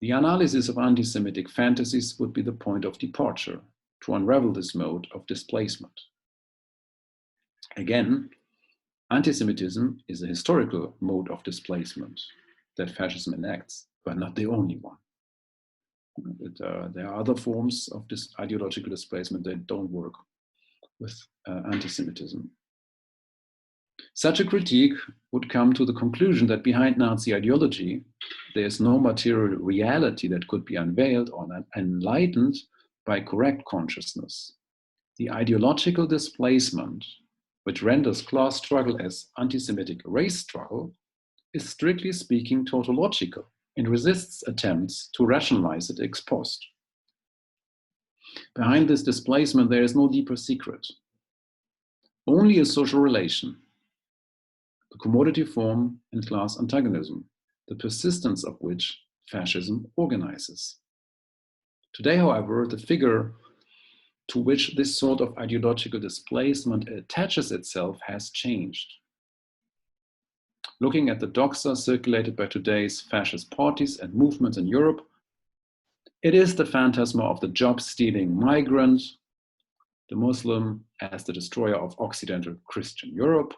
S1: the analysis of anti-Semitic fantasies would be the point of departure to unravel this mode of displacement. Again, anti-Semitism is a historical mode of displacement that fascism enacts, but not the only one. There are other forms of this ideological displacement that don't work with anti-Semitism. Such a critique would come to the conclusion that behind Nazi ideology, there is no material reality that could be unveiled or enlightened by correct consciousness. The ideological displacement, which renders class struggle as anti-Semitic race struggle, is strictly speaking tautological and resists attempts to rationalize it ex post. Behind this displacement, there is no deeper secret, only a social relation, the commodity form and class antagonism, the persistence of which fascism organizes. Today, however, the figure to which this sort of ideological displacement attaches itself has changed. Looking at the doxa circulated by today's fascist parties and movements in Europe, it is the phantasma of the job-stealing migrant, the Muslim as the destroyer of Occidental Christian Europe,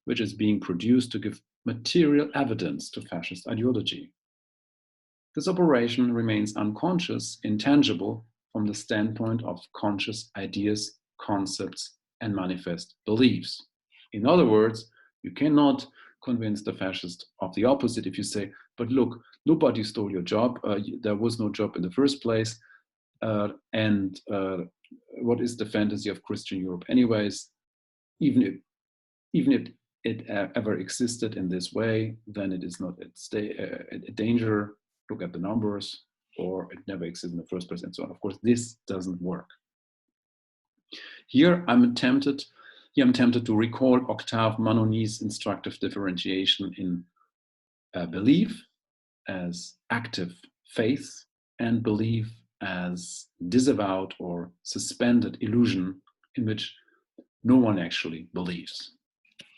S1: which is being produced to give material evidence to fascist ideology. This operation remains unconscious, intangible from the standpoint of conscious ideas, concepts, and manifest beliefs. In other words, you cannot convince the fascist of the opposite if you say, but look, nobody stole your job, there was no job in the first place, and what is the fantasy of Christian Europe anyways? Even if it ever existed in this way, then it is not a danger. Look at the numbers, or it never existed in the first place, and so on. Of course, this doesn't work. Here, I'm tempted to recall Octave Manoni's instructive differentiation in belief as active faith and belief as disavowed or suspended illusion in which no one actually believes.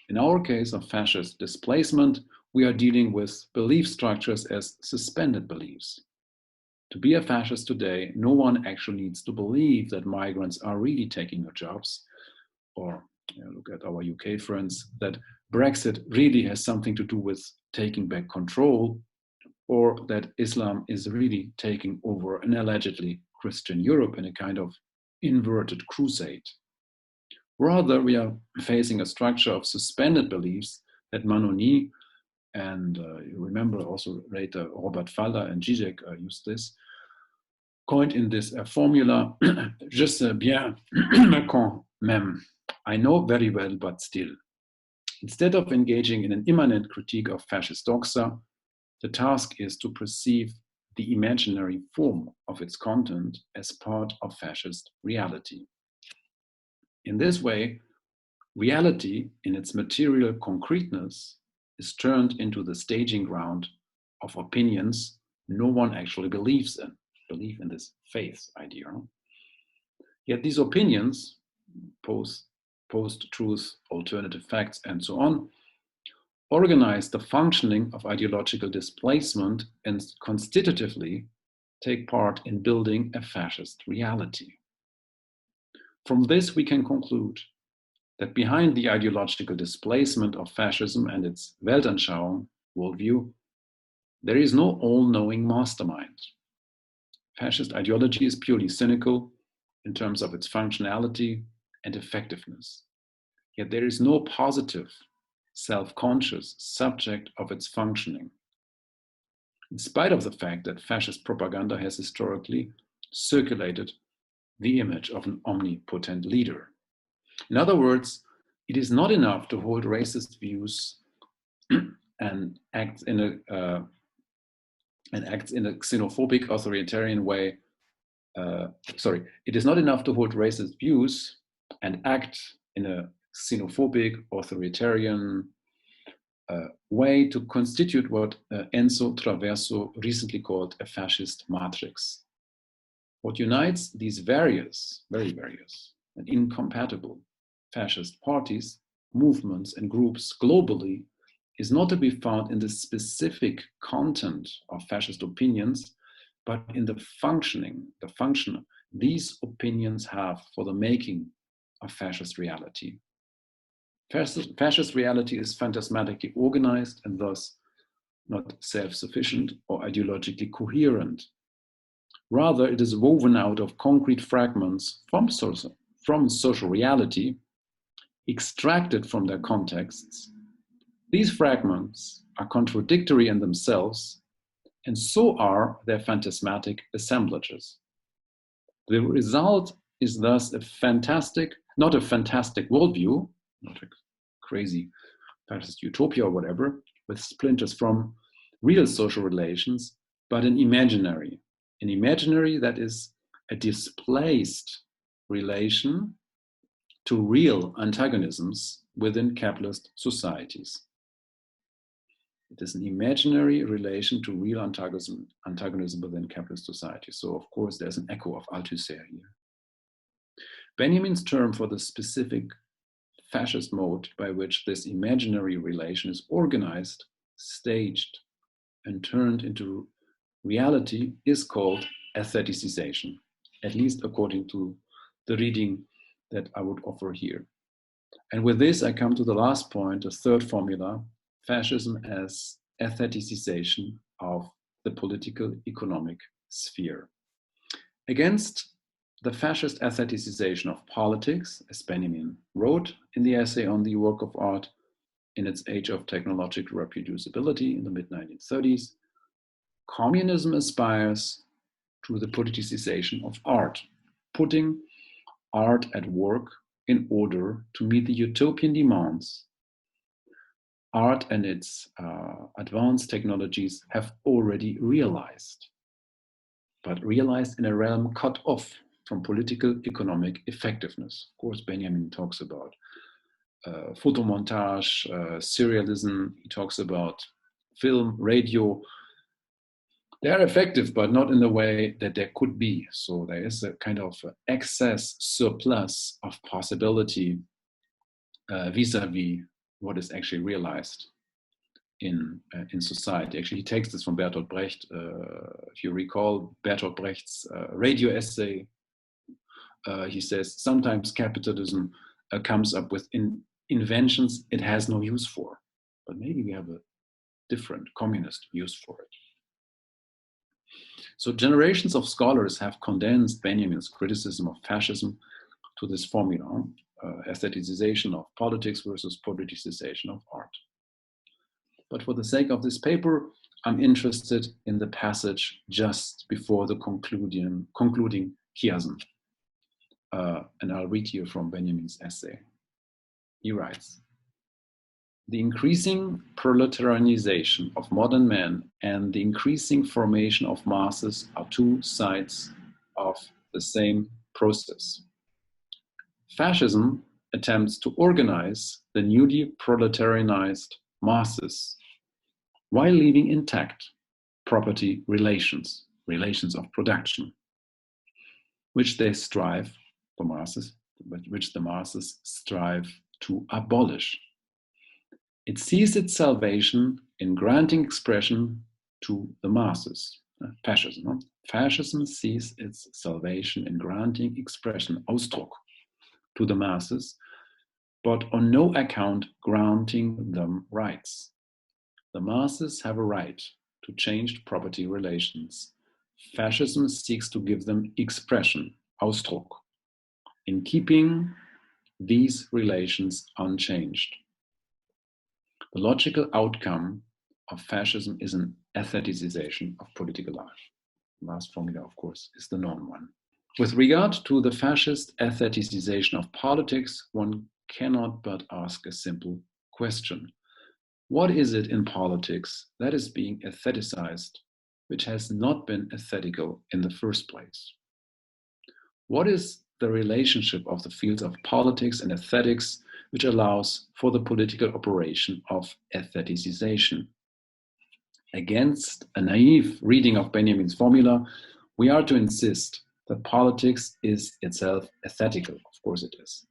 S1: In our case of fascist displacement, we are dealing with belief structures as suspended beliefs. To be a fascist today, no one actually needs to believe that migrants are really taking your jobs, or look at our UK friends, that Brexit really has something to do with taking back control, or that Islam is really taking over an allegedly Christian Europe in a kind of inverted crusade. Rather, we are facing a structure of suspended beliefs that Manoni, and you remember also later Robert Faller and Zizek used this, coined in this formula, je sais bien, quand même, I know very well, but still. Instead of engaging in an immanent critique of fascist doxa, the task is to perceive the imaginary form of its content as part of fascist reality. In this way, reality in its material concreteness is turned into the staging ground of opinions no one actually believes in. Believe in this faith idea. Yet these opinions, post-truth, alternative facts, and so on, organize the functioning of ideological displacement and constitutively take part in building a fascist reality. From this, we can conclude that behind the ideological displacement of fascism and its Weltanschauung worldview, there is no all-knowing mastermind. Fascist ideology is purely cynical in terms of its functionality and effectiveness. Yet there is no positive, self-conscious subject of its functioning, in spite of the fact that fascist propaganda has historically circulated the image of an omnipotent leader. In other words, it is not enough to hold racist views and act in a xenophobic authoritarian way. It is not enough to hold racist views and act in a xenophobic authoritarian way to constitute what Enzo Traverso recently called a fascist matrix. What unites these various, very various, and incompatible fascist parties, movements, and groups globally is not to be found in the specific content of fascist opinions, but in the function these opinions have for the making of fascist reality. Fascist reality is phantasmatically organized and thus not self-sufficient or ideologically coherent. Rather, it is woven out of concrete fragments from social reality, extracted from their contexts, These fragments are contradictory in themselves, and so are their phantasmatic assemblages. The result is thus not a fantastic worldview, not a crazy fascist utopia or whatever, with splinters from real social relations, but an imaginary that is a displaced relation to real antagonisms within capitalist societies. It is an imaginary relation to real antagonism within capitalist society. So, of course, there's an echo of Althusser here. Benjamin's term for the specific fascist mode by which this imaginary relation is organized, staged, and turned into reality is called aestheticization, at least according to the reading that I would offer here. And with this, I come to the last point, the third formula, fascism as aestheticization of the political economic sphere. Against the fascist aestheticization of politics, as Benjamin wrote in the essay on the work of art in its age of technological reproducibility in the mid-1930s, communism aspires to the politicization of art, putting art at work in order to meet the utopian demands art and its advanced technologies have already realized, but realized in a realm cut off from political economic effectiveness. Of course, Benjamin talks about photomontage, serialism, he talks about film, radio. They are effective, but not in the way that there could be. So there is a kind of excess surplus of possibility vis-a-vis what is actually realized in society. Actually, he takes this from Bertolt Brecht. If you recall Bertolt Brecht's radio essay, he says, sometimes capitalism comes up with inventions it has no use for, but maybe we have a different communist use for it. So generations of scholars have condensed Benjamin's criticism of fascism to this formula, aestheticization of politics versus politicization of art. But for the sake of this paper, I'm interested in the passage just before the concluding chiasm. And I'll read here from Benjamin's essay. He writes, the increasing proletarianization of modern men and the increasing formation of masses are two sides of the same process. Fascism attempts to organize the newly proletarianized masses while leaving intact property relations of production, which they strive, the masses, which the masses strive to abolish. It sees its salvation in granting expression to the masses. Fascism. Fascism sees its salvation in granting expression, Ausdruck, to the masses, but on no account granting them rights. The masses have a right to changed property relations. Fascism seeks to give them expression, Ausdruck, in keeping these relations unchanged. The logical outcome of fascism is an aestheticization of political life. The last formula, of course, is the known one. With regard to the fascist aestheticization of politics, one cannot but ask a simple question. What is it in politics that is being aestheticized, which has not been aesthetical in the first place? What is the relationship of the fields of politics and aesthetics which allows for the political operation of aestheticization? Against a naive reading of Benjamin's formula, we are to insist that politics is itself aesthetical. Of course it is.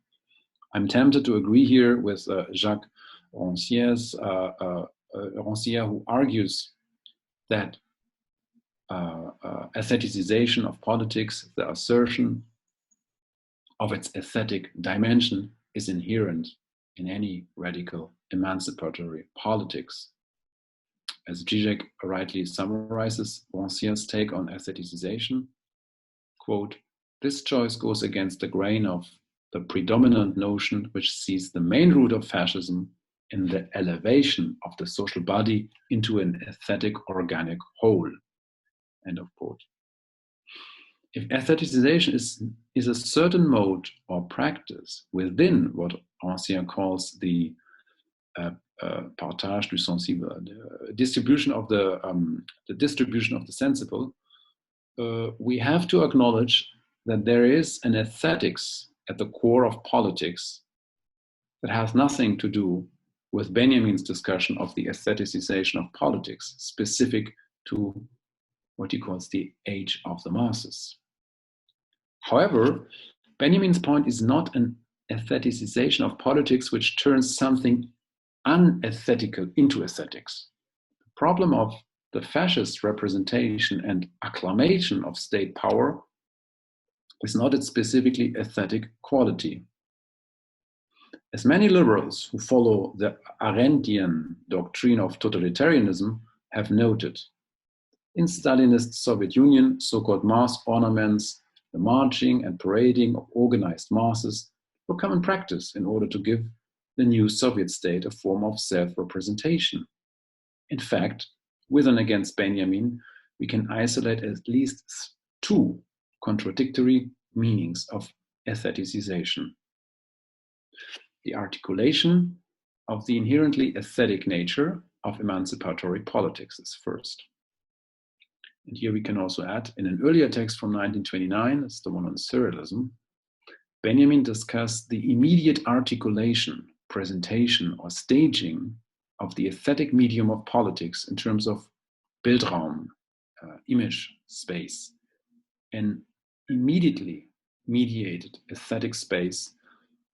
S1: I'm tempted to agree here with Jacques Rancière, who argues that aestheticization of politics, the assertion of its aesthetic dimension, is inherent in any radical emancipatory politics. As Zizek rightly summarizes Rancière's take on aestheticization, quote, this choice goes against the grain of the predominant notion which sees the main root of fascism in the elevation of the social body into an aesthetic organic whole. End of quote. If aestheticization is a certain mode or practice within what Ancien calls the partage du sensible, the distribution of the sensible, we have to acknowledge that there is an aesthetics at the core of politics that has nothing to do with Benjamin's discussion of the aestheticization of politics, specific to what he calls the age of the masses. However, Benjamin's point is not an aestheticization of politics which turns something unaesthetical into aesthetics. The problem of the fascist representation and acclamation of state power is not its specifically aesthetic quality. As many liberals who follow the Arendtian doctrine of totalitarianism have noted, in Stalinist Soviet Union, so-called mass ornaments, the marching and parading of organized masses were common practice in order to give the new Soviet state a form of self-representation. In fact, with and against Benjamin, we can isolate at least two contradictory meanings of aestheticization. The articulation of the inherently aesthetic nature of emancipatory politics is first. And here we can also add, in an earlier text from 1929, it's the one on surrealism, Benjamin discussed the immediate articulation, presentation, or staging of the aesthetic medium of politics in terms of Bildraum, image space, an immediately mediated aesthetic space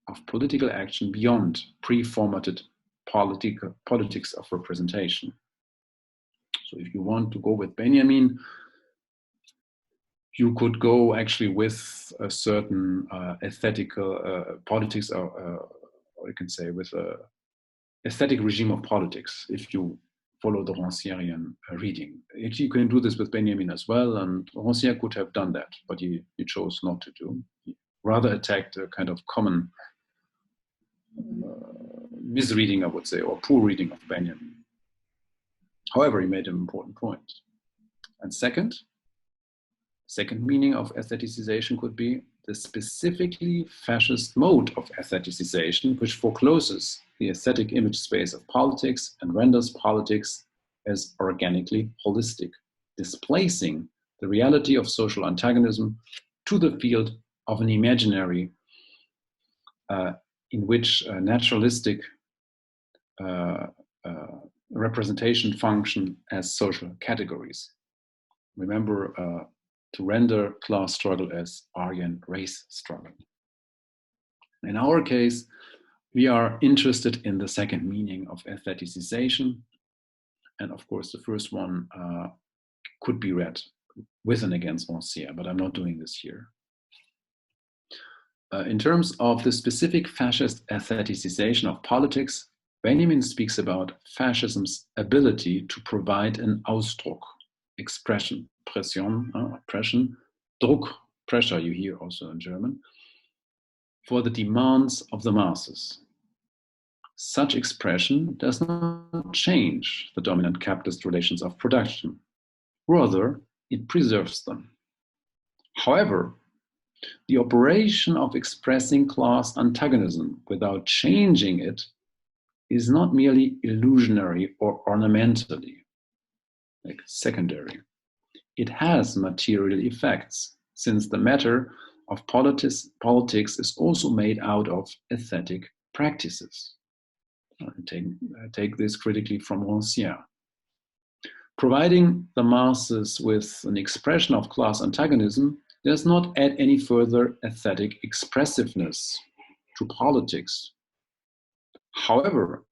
S1: of political action beyond pre-formatted politics of representation. So if you want to go with Benjamin, you could go actually with a certain aesthetical politics, or you can say with a aesthetic regime of politics, if you follow the Rancièrean reading. Actually, you can do this with Benjamin as well, and Rancière could have done that, but he chose not to do. He rather attacked a kind of common misreading, I would say, or poor reading of Benjamin. However, he made an important point. And second meaning of aestheticization could be the specifically fascist mode of aestheticization, which forecloses the aesthetic image space of politics and renders politics as organically holistic, displacing the reality of social antagonism to the field of an imaginary in which naturalistic representation function as social categories. Remember, to render class struggle as Aryan race struggle. In our case, we are interested in the second meaning of aestheticization. And of course, the first one could be read with and against Rancière, but I'm not doing this here. In terms of the specific fascist aestheticization of politics, Benjamin speaks about fascism's ability to provide an Ausdruck, expression, Pression, oppression, Druck, pressure, you hear also in German, for the demands of the masses. Such expression does not change the dominant capitalist relations of production. Rather, it preserves them. However, the operation of expressing class antagonism without changing it is not merely illusionary or ornamentally, like secondary. It has material effects, since the matter of politics is also made out of aesthetic practices. Take this critically from Rancière. Providing the masses with an expression of class antagonism does not add any further aesthetic expressiveness to politics. However,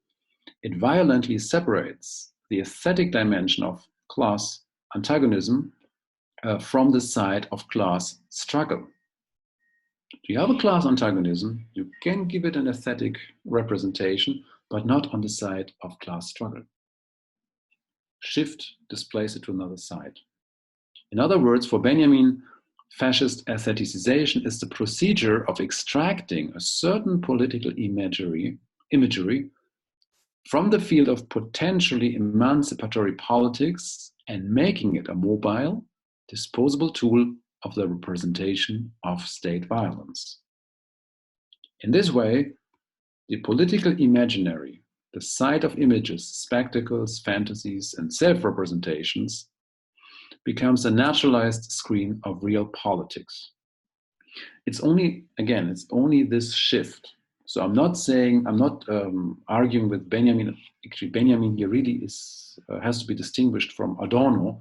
S1: it violently separates the aesthetic dimension of class antagonism from the side of class struggle. If you have a class antagonism, you can give it an aesthetic representation, but not on the side of class struggle. Displace it to another side. In other words, for Benjamin, fascist aestheticization is the procedure of extracting a certain political imagery from the field of potentially emancipatory politics and making it a mobile, disposable tool of the representation of state violence. In this way, the political imaginary, the site of images, spectacles, fantasies, and self-representations, becomes a naturalized screen of real politics. It's only this shift. So I'm not arguing with Benjamin. Actually, Benjamin here really has to be distinguished from Adorno.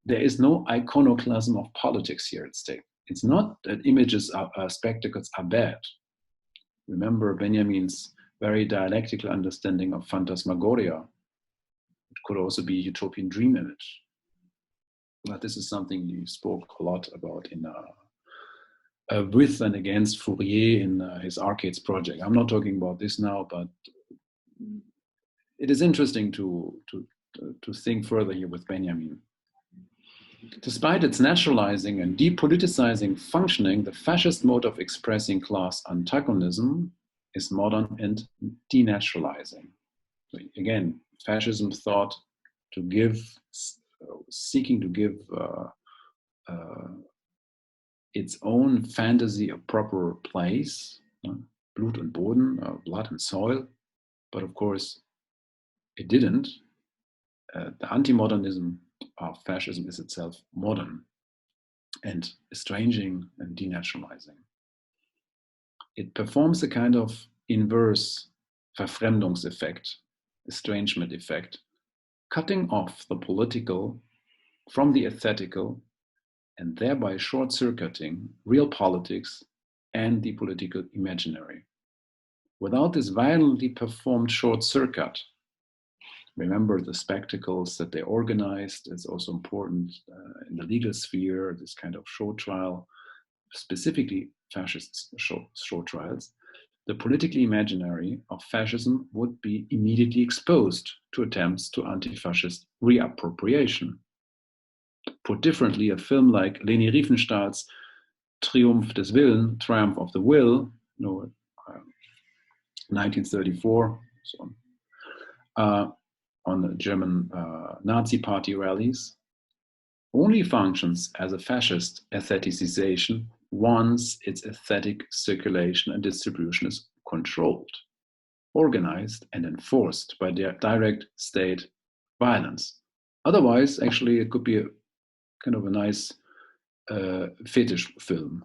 S1: There is no iconoclasm of politics here at stake. It's not that images, spectacles are bad. Remember Benjamin's very dialectical understanding of phantasmagoria. It could also be utopian dream image. But this is something you spoke a lot about in with and against Fourier in his Arcades project. I'm not talking about this now, but it is interesting to think further here with Benjamin. Despite its naturalizing and depoliticizing functioning, the fascist mode of expressing class antagonism is modern and denaturalizing. So again, fascism thought to give, seeking to give its own fantasy a proper place, Blut und Boden, blood and soil, but of course it didn't. The anti-modernism of fascism is itself modern and estranging and denaturalizing. It performs a kind of inverse Verfremdungseffekt, estrangement effect, cutting off the political from the aesthetical and thereby short-circuiting real politics and the political imaginary. Without this violently performed short-circuit, remember the spectacles that they organized is also important in the legal sphere, this kind of show trial, specifically fascist show trials. The political imaginary of fascism would be immediately exposed to attempts to anti-fascist reappropriation. Put differently, a film like Leni Riefenstahl's Triumph des Willen, Triumph of the Will, 1934, so on the German Nazi party rallies, only functions as a fascist aestheticization once its aesthetic circulation and distribution is controlled, organized, and enforced by direct state violence. Otherwise, actually, it could be a kind of a nice fetish film,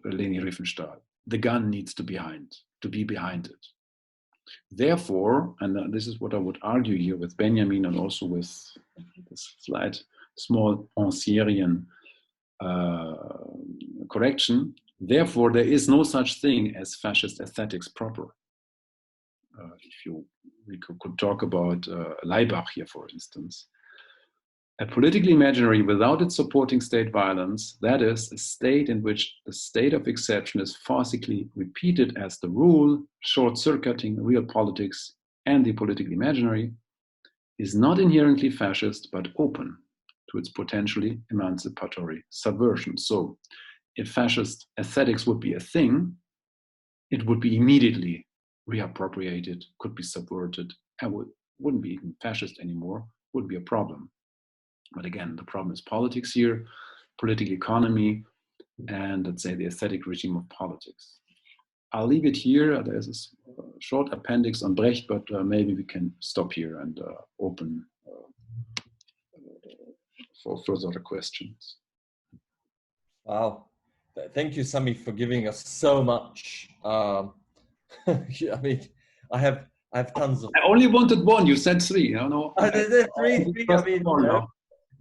S1: Leni Riefenstahl. The gun needs to be behind it. Therefore, and this is what I would argue here with Benjamin and also with this slight small Ancierian correction, therefore there is no such thing as fascist aesthetics proper. We could talk about Leibach here, for instance. A political imaginary without its supporting state violence, that is, a state in which the state of exception is farcically repeated as the rule, short-circuiting real politics and the political imaginary, is not inherently fascist, but open to its potentially emancipatory subversion. So, if fascist aesthetics would be a thing, it would be immediately reappropriated, could be subverted, and wouldn't be even fascist anymore, would be a problem. But again, the problem is politics here, political economy, and let's say the aesthetic regime of politics. I'll leave it here. There's a short appendix on Brecht, but maybe we can stop here and open for further questions.
S2: Wow. Thank you, Sami, for giving us so much. I mean, I have tons of...
S1: I only wanted one. You said three. No.
S2: There's three. I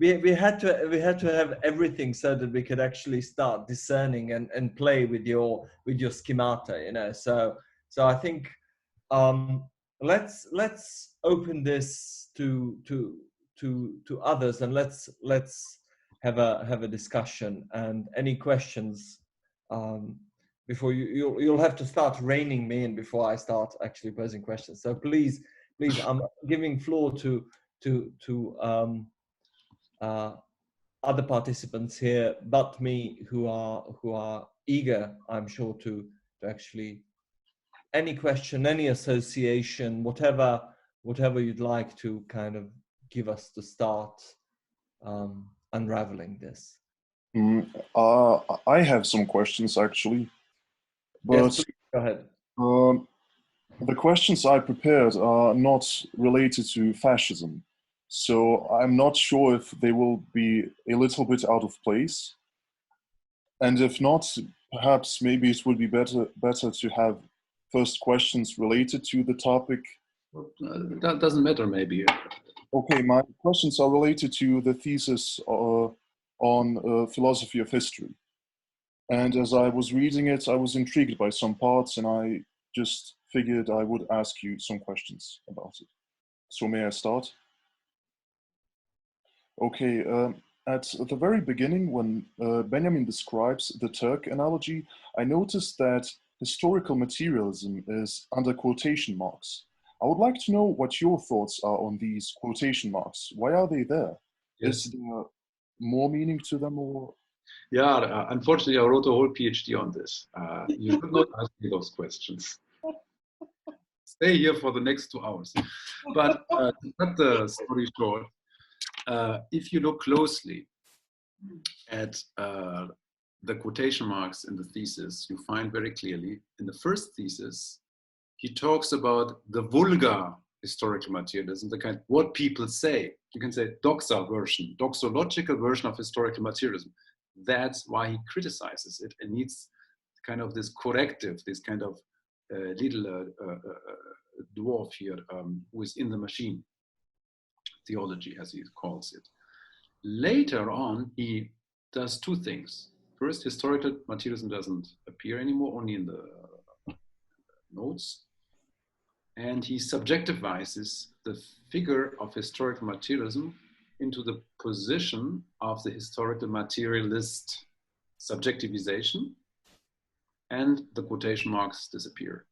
S2: mean, we had to have everything so that we could actually start discerning and play with your schemata, you know. So I think let's open this to others, and let's have a discussion. And any questions before you'll have to start reining me in before I start actually posing questions. So please, I'm giving floor to other participants here, but me, who are eager, I'm sure, to actually any question, any association, whatever whatever you'd like to kind of give us to start unraveling this.
S3: I have some questions actually, but
S2: Yes, please, go ahead.
S3: The questions I prepared are not related to fascism, so I'm not sure if they will be a little bit out of place. And if not, perhaps maybe it would be better to have first questions related to the topic.
S1: That doesn't matter, maybe.
S3: Okay, my questions are related to the thesis on philosophy of history. And as I was reading it, I was intrigued by some parts, and I just figured I would ask you some questions about it. So may I start? Okay, at the very beginning, when Benjamin describes the Turk analogy, I noticed that historical materialism is under quotation marks. I would like to know what your thoughts are on these quotation marks. Why are they there?
S1: Yes.
S3: Is there more meaning to them, or?
S1: Yeah, unfortunately, I wrote a whole PhD on this. You should not ask me those questions. Stay here for the next 2 hours. But to cut the story short, if you look closely at the quotation marks in the thesis, you find very clearly in the first thesis, he talks about the vulgar historical materialism, the kind what people say. You can say doxa version, doxological version of historical materialism. That's why he criticizes it and needs kind of this corrective, this kind of little dwarf here who is in the machine theology, as he calls it. Later on, he does two things. First, historical materialism doesn't appear anymore, only in the notes. And he subjectivizes the figure of historical materialism into the position of the historical materialist subjectivization, and the quotation marks disappear.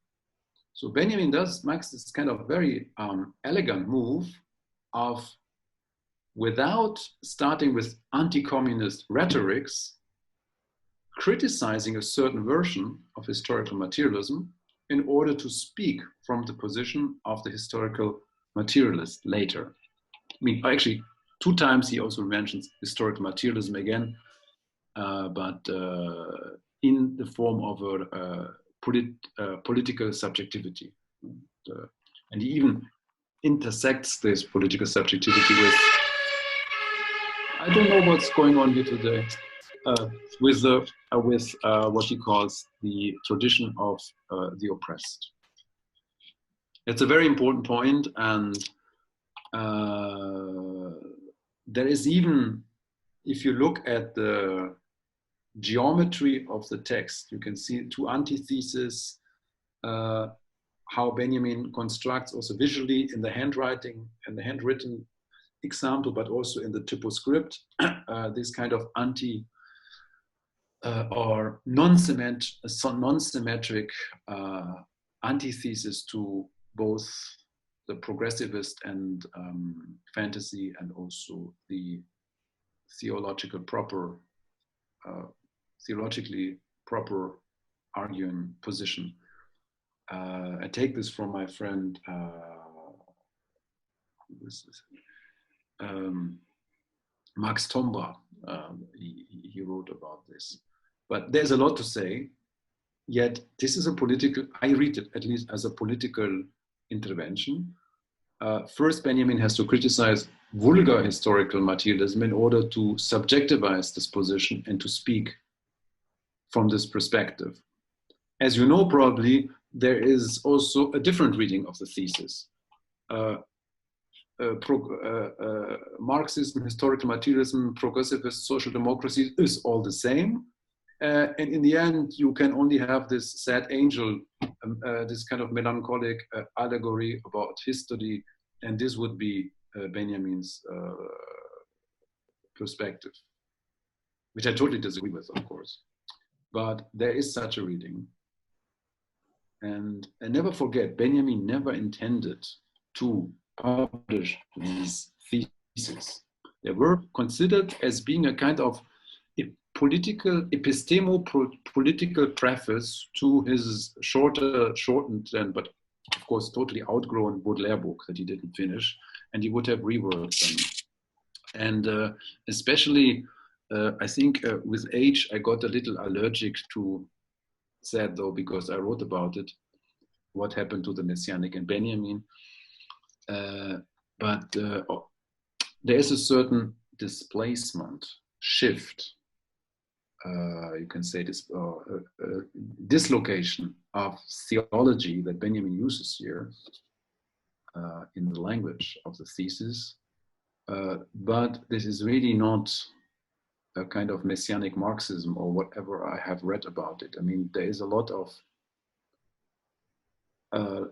S1: So Benjamin makes this kind of very elegant move of, without starting with anti-communist rhetorics, criticizing a certain version of historical materialism in order to speak from the position of the historical materialist later. I mean, actually, 2 times he also mentions historical materialism again, but in the form of a political subjectivity. And he even intersects this political subjectivity with, I don't know what's going on here today, with what he calls the tradition of the oppressed. It's a very important point, and there is even, if you look at the geometry of the text, you can see 2 antitheses, how Benjamin constructs also visually in the handwriting and the handwritten example, but also in the typoscript, this kind of anti or non-symmetric antithesis to both the progressivist and fantasy, and also the theologically proper arguing position. I take this from my friend Max Tomba. He wrote about this. But there's a lot to say, yet this is a political, I read it at least as a political intervention. First, Benjamin has to criticize vulgar historical materialism in order to subjectivize this position and to speak from this perspective. As you know, probably, there is also a different reading of the thesis. Marxism, historical materialism, progressivist social democracy is all the same. And in the end, you can only have this sad angel, this kind of melancholic allegory about history, and this would be Benjamin's perspective, which I totally disagree with, of course. But there is such a reading. And never forget, Benjamin never intended to publish these theses. They were considered as being a kind of epistemo-political preface to his shortened but of course, totally outgrown Baudelaire book that he didn't finish, and he would have reworked them. And especially, I think with age, I got a little allergic to, sad though, because I wrote about it, what happened to the Messianic and Benjamin. But there is a certain displacement, shift, you can say this, dislocation of theology that Benjamin uses here in the language of the thesis. But this is really not a kind of messianic Marxism or whatever I have read about it. I mean, there is a lot of,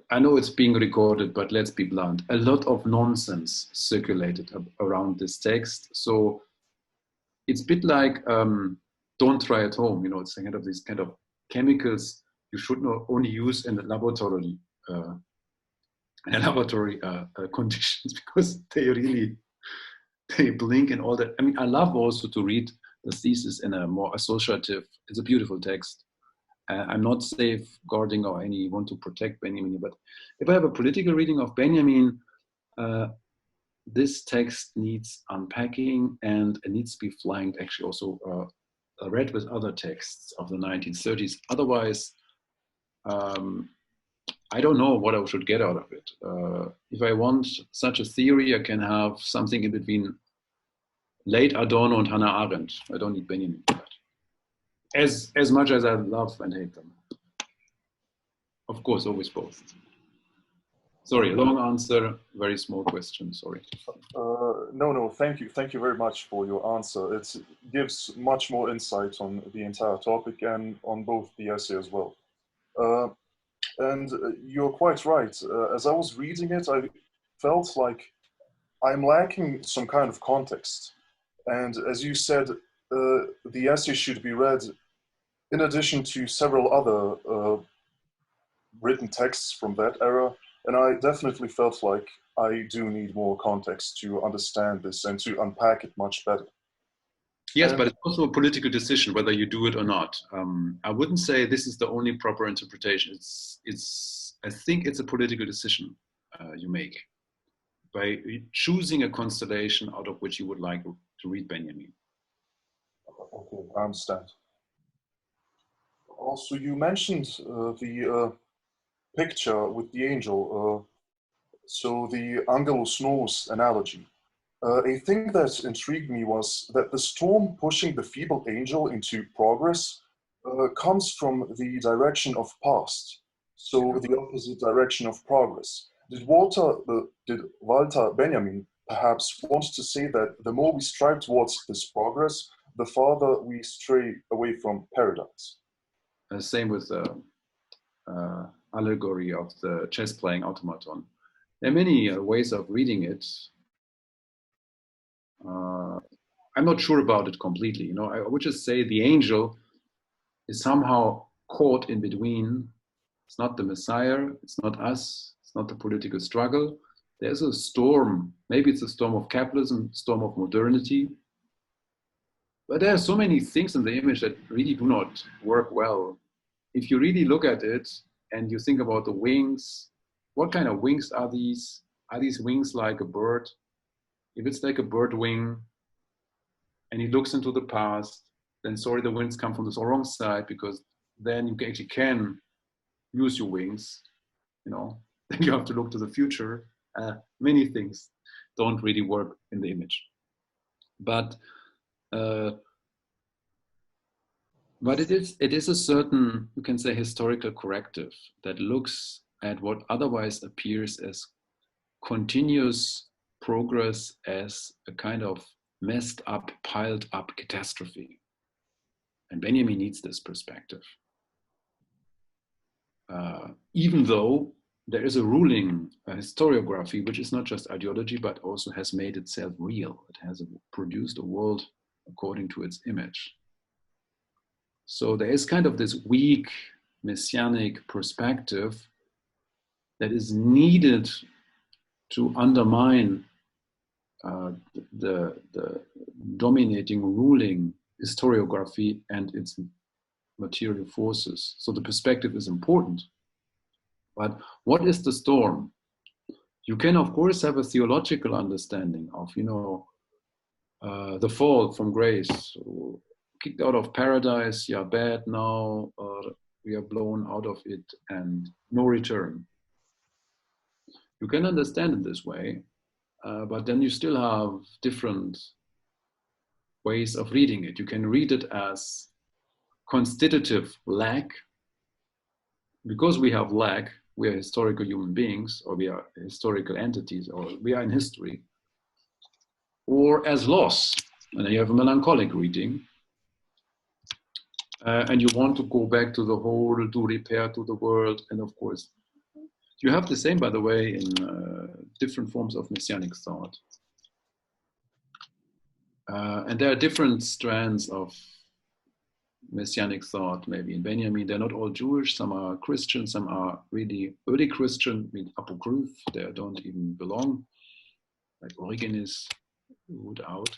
S1: I know it's being recorded, but let's be blunt, a lot of nonsense circulated around this text. So it's a bit like, don't try at home, you know, it's kind of these kind of chemicals you should not only use in the laboratory, conditions, because they really, they blink and all that. I mean, I love also to read the thesis in a more associative, it's a beautiful text. I'm not safeguarding or want to protect Benjamin, but if I have a political reading of Benjamin, this text needs unpacking, and it needs to be flanked, actually also read with other texts of the 1930s. Otherwise, I don't know what I should get out of it. If I want such a theory, I can have something in between late Adorno and Hannah Arendt. I don't need Benjamin for that. As much as I love and hate them. Of course, always both. Sorry, long answer, very small question, sorry.
S3: No, thank you. Thank you very much for your answer. It gives much more insight on the entire topic and on both the essay as well. And you're quite right. As I was reading it, I felt like I'm lacking some kind of context. And as you said, the essay should be read in addition to several other written texts from that era. And I definitely felt like I do need more context to understand this and to unpack it much better.
S1: Yes, but it's also a political decision whether you do it or not. I wouldn't say this is the only proper interpretation. I think it's a political decision you make by choosing a constellation out of which you would like to read Benjamin.
S3: Okay, I understand. Also, you mentioned the picture with the angel, so the Angelus Nos analogy. A thing that intrigued me was that the storm pushing the feeble angel into progress comes from the direction of past, so the opposite direction of progress. Did Walter Benjamin perhaps want to say that the more we strive towards this progress, the farther we stray away from paradise?
S1: Same with the allegory of the chess-playing automaton. There are many ways of reading it. I'm not sure about it completely. You know, I would just say the angel is somehow caught in between. It's not the Messiah, it's not us, it's not the political struggle. There's a storm. Maybe it's a storm of capitalism, storm of modernity. But there are so many things in the image that really do not work well. If you really look at it and you think about the wings, what kind of wings are these? Are these wings like a bird? If it's like a bird wing and he looks into the past, then sorry, the winds come from the wrong side, because then you actually can use your wings, you know, then you have to look to the future. Many things don't really work in the image. But it is a certain, you can say, historical corrective that looks at what otherwise appears as continuous progress as a kind of messed up, piled up catastrophe. And Benjamin needs this perspective. Even though there is a ruling historiography, which is not just ideology, but also has made itself real. It has produced a world according to its image. So there is kind of this weak messianic perspective that is needed to undermine the dominating ruling historiography and its material forces. So the perspective is important, But what is the storm? You can, of course, have a theological understanding of, the fall from grace. So, kicked out of paradise, yeah, bad now, we are blown out of it and no return. You can understand it this way, but then you still have different ways of reading it. You can read it as constitutive lack. Because we have lack, we are historical human beings, or we are historical entities, or we are in history. Or as loss, and then you have a melancholic reading. And you want to go back to the whole, do repair to the world, and of course, you have the same, by the way, in different forms of messianic thought. And there are different strands of messianic thought, maybe in Benjamin. They're not all Jewish, some are Christian, some are really early Christian, I mean apocryph, they don't even belong, like Origenes, root out.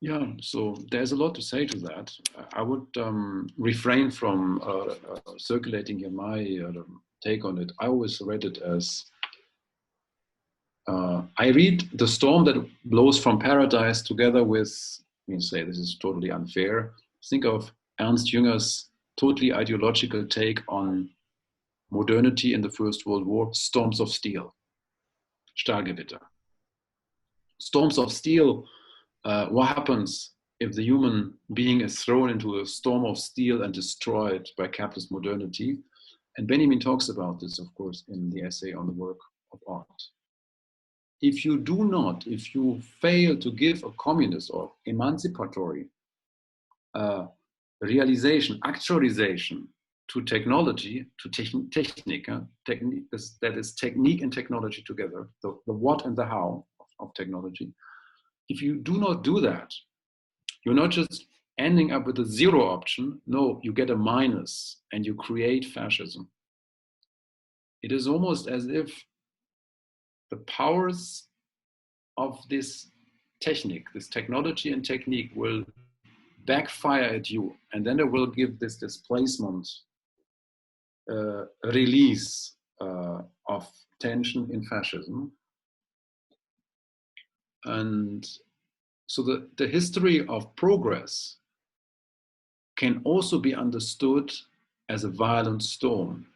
S1: Yeah, so there's a lot to say to that. I would refrain from circulating in my take on it. I always read it as, I read the storm that blows from paradise together with, say this is totally unfair, think of Ernst Jünger's totally ideological take on modernity in the First World War, storms of steel, Stahlgewitter. Storms of steel, what happens if the human being is thrown into a storm of steel and destroyed by capitalist modernity? And Benjamin talks about this, of course, in the essay on the work of art. If you fail to give a communist or emancipatory realization, actualization to technology, to technique, that is technique and technology together, the what and the how of technology. If you do not do that, you're not just ending up with a zero option. No, you get a minus and you create fascism. It is almost as if the powers of this technique, this technology and technique will backfire at you, and then it will give this displacement release of tension in fascism. And so the history of progress can also be understood as a violent storm.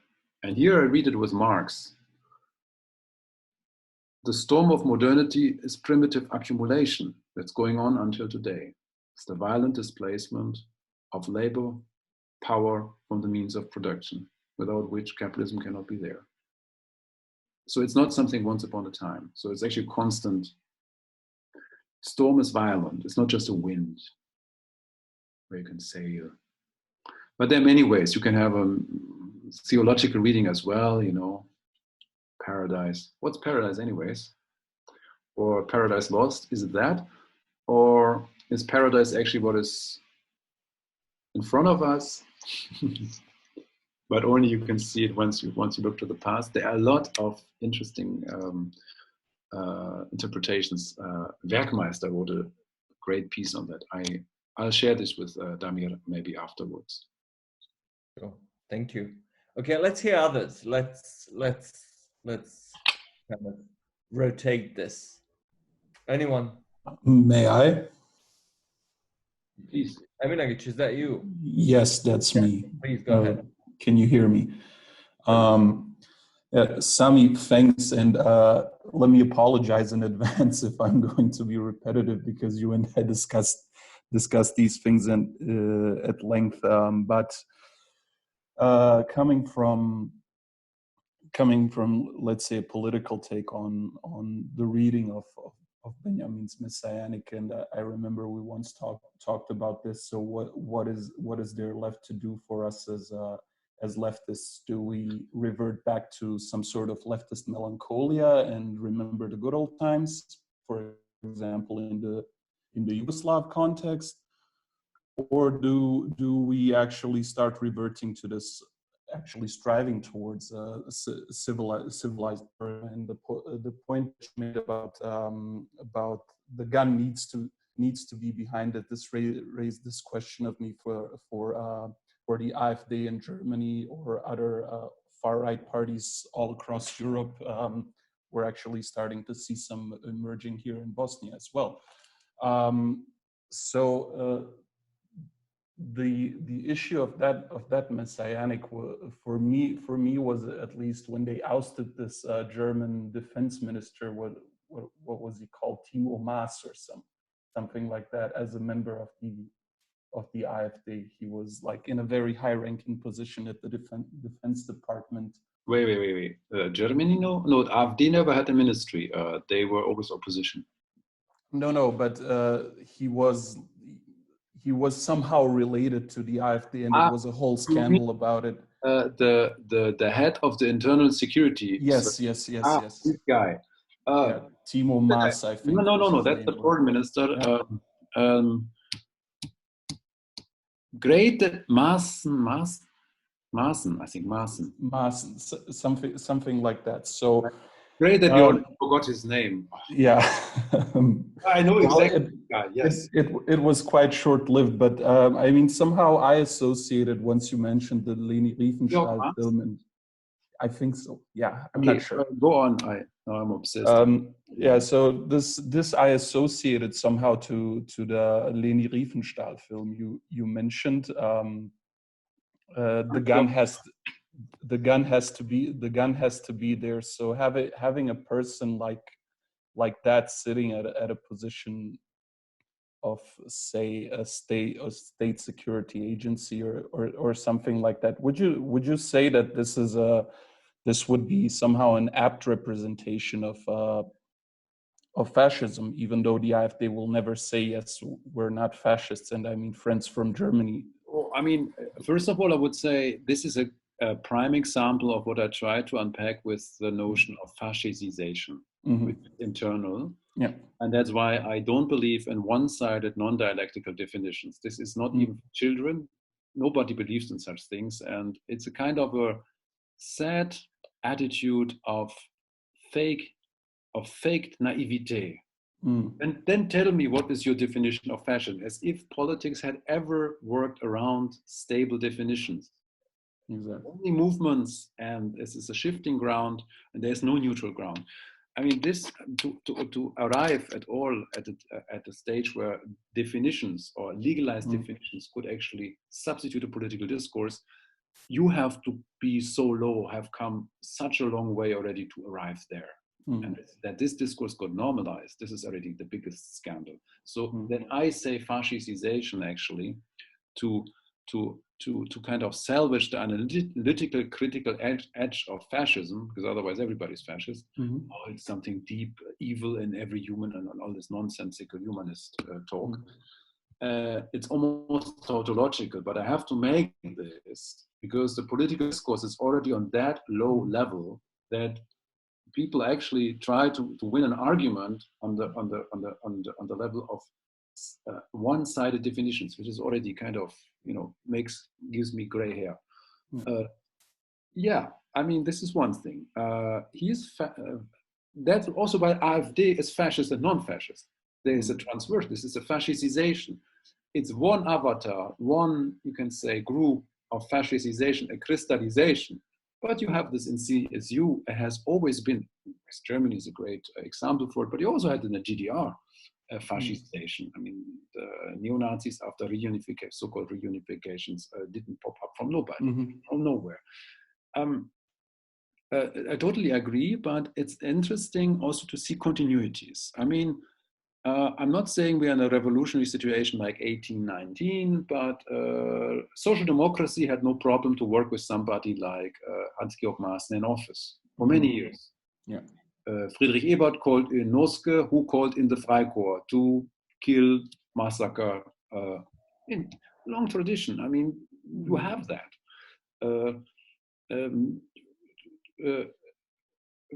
S1: And here I read it with Marx. The storm of modernity is primitive accumulation that's going on until today. It's the violent displacement of labor, power from the means of production, without which capitalism cannot be there. So it's not something once upon a time. So it's actually constant. Storm is violent. It's not just a wind where you can sail. But there are many ways. You can have a theological reading as well, paradise. What's paradise anyways? Or paradise lost, is it that? Or is paradise actually what is in front of us? But only you can see it once you look to the past. There are a lot of interesting interpretations. Werkmeister wrote a great piece on that. I'll share this with Damir maybe afterwards.
S2: Sure. Thank you. Okay, let's hear others. Let's kind of rotate this. Anyone?
S4: May I?
S2: Please. Eminagic, is that you?
S4: Yes, that's me.
S2: Please go ahead.
S4: Can you hear me? Sami, thanks, and let me apologize in advance if I'm going to be repetitive, because you and I discussed these things at length. But coming from let's say a political take on the reading of Benjamin's Messianic, and I remember we once talked about this. So what is there left to do for us as leftists? Do we revert back to some sort of leftist melancholia and remember the good old times, for example, in the Yugoslav context, or do we actually start reverting to this, actually striving towards a civilized person? And the point made about the gun needs to be behind it. This raised this question of me for the AfD in Germany or other far-right parties all across Europe. We're actually starting to see some emerging here in Bosnia as well. The issue of that messianic for me was, at least when they ousted this German defense minister, what was he called, Timo Maas or something like that, as a member of the AfD. He was like in a very high-ranking position at the defense department.
S1: Wait. Germany, no, AfD never had a ministry. They were always opposition.
S4: No, but he was somehow related to the AfD, and it was a whole scandal about it.
S1: The head of the internal security.
S4: Yes.
S1: This guy.
S4: Yeah, Timo Maas, I think.
S1: No. That's the foreign minister.
S4: Yeah.
S1: Great Maaßen, I think Maaßen.
S4: Maaßen, something like that. So
S1: great that you already forgot his name.
S4: Yeah.
S1: I know exactly the guy, yes.
S4: It was quite short-lived, but I mean, somehow I associated, once you mentioned the Leni Riefenstahl film, and I think so. Yeah, I'm not sure.
S1: Go on. I'm obsessed.
S4: Yeah, so this I associated somehow to the Leni Riefenstahl film you mentioned. The gun has to be there. So having a person like that sitting at a position of, say, a state security agency or something like that, would you say that this would be somehow an apt representation of fascism, even though the AfD will never say, yes, we're not fascists, and I mean friends from Germany?
S1: Well, I mean, first of all, I would say this is a prime example of what I try to unpack with the notion of fascization, with internal.
S4: Yeah.
S1: And that's why I don't believe in one-sided, non-dialectical definitions. This is not even for children. Nobody believes in such things. And it's a kind of a sad attitude of faked naivete. And then tell me, what is your definition of fascism? As if politics had ever worked around stable definitions.
S4: Exactly.
S1: Only movements, and this is a shifting ground, and there's no neutral ground. I mean, this to arrive at all at a stage where definitions or legalized definitions could actually substitute a political discourse, you have to be so low, have come such a long way already to arrive there. And that this discourse got normalized, this is already the biggest scandal. So then I say fascization actually to kind of salvage the analytical, critical edge of fascism, because otherwise everybody's fascist. Oh, it's something deep, evil in every human, and all this nonsensical humanist talk. It's almost tautological, but I have to make this because the political discourse is already on that low level that people actually try to win an argument on the level of one-sided definitions, which is already kind of, gives me gray hair. Yeah, I mean, this is one thing. That's also why AfD is fascist and non-fascist. There is a transverse. This is a fascization. It's one avatar, one, you can say, group of fascization, a crystallization. But you have this in CSU. It has always been, Germany is a great example for it, but you also had in the GDR fascization. I mean, the neo-Nazis after reunification, so-called reunifications, didn't pop up from nobody, from nowhere. I totally agree, but it's interesting also to see continuities. I mean, I'm not saying we're in a revolutionary situation like 1819, but social democracy had no problem to work with somebody like Hans-Georg Maaßen in office for many years.
S4: Yeah.
S1: Friedrich Ebert called in Noske, who called in the Freikorps to kill, massacre, in long tradition. I mean, you have that.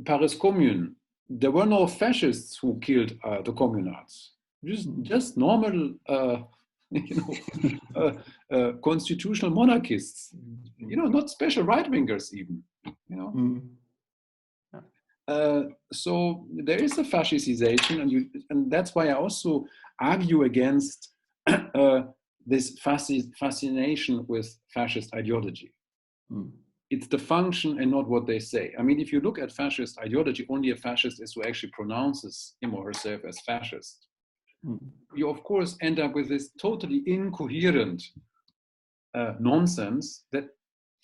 S1: Paris Commune, there were no fascists who killed the communards. Just normal, constitutional monarchists. Not special right-wingers even. So there is a fascization, and that's why I also argue against this fascination with fascist ideology. it's the function and not what they say. I mean, if you look at fascist ideology, only a fascist is who actually pronounces him or herself as fascist. You, of course, end up with this totally incoherent nonsense that,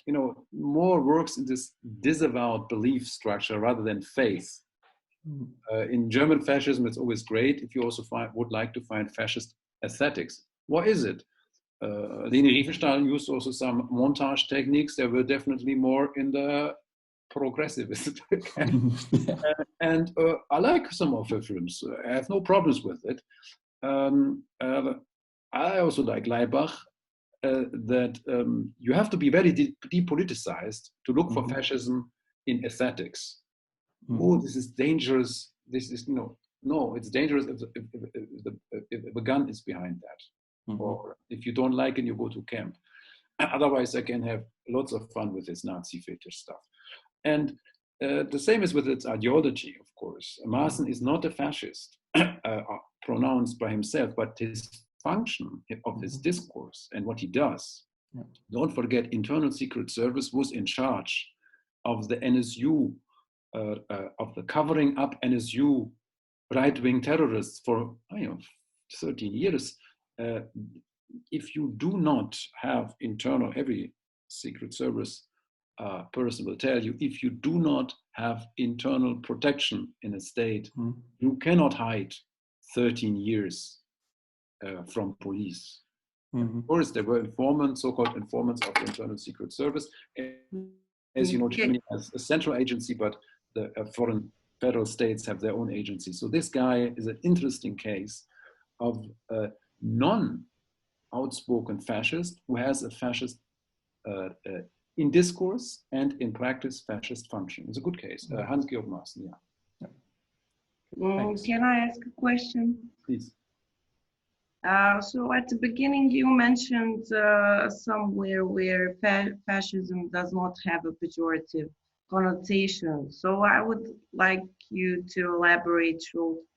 S1: you know, more works in this disavowed belief structure rather than faith. In German fascism, it's always great if you also would like to find fascist aesthetics. What is it? Leni Riefenstahl used also some montage techniques that were definitely more in the progressivist camp. And I like some of her films. I have no problems with it. I also like Leibach, that you have to be very depoliticized to look for fascism in aesthetics. Oh, this is dangerous. This is, no, it's dangerous if the gun is behind that. Or if you don't like it, you go to camp. Otherwise, I can have lots of fun with this Nazi fetish stuff. And the same is with its ideology, of course. Maaßen is not a fascist, pronounced by himself, but his function of his discourse and what he does. Don't forget, Internal Secret Service was in charge of the NSU, of the covering up NSU right-wing terrorists for 13 years. If you do not have internal, every Secret Service person will tell you, if you do not have internal protection in a state, you cannot hide 13 years from police. Of course, there were informants, so-called informants of the Internal Secret Service. As you know, Germany has a central agency, but the foreign federal states have their own agency. So this guy is an interesting case of a non-outspoken fascist who has a fascist in discourse and in practice fascist function. It's a good case. Hans-Georg Maaßen,
S5: Can I ask a question?
S1: Please.
S5: So at the beginning, you mentioned somewhere where fascism does not have a pejorative connotation. So I would like you to elaborate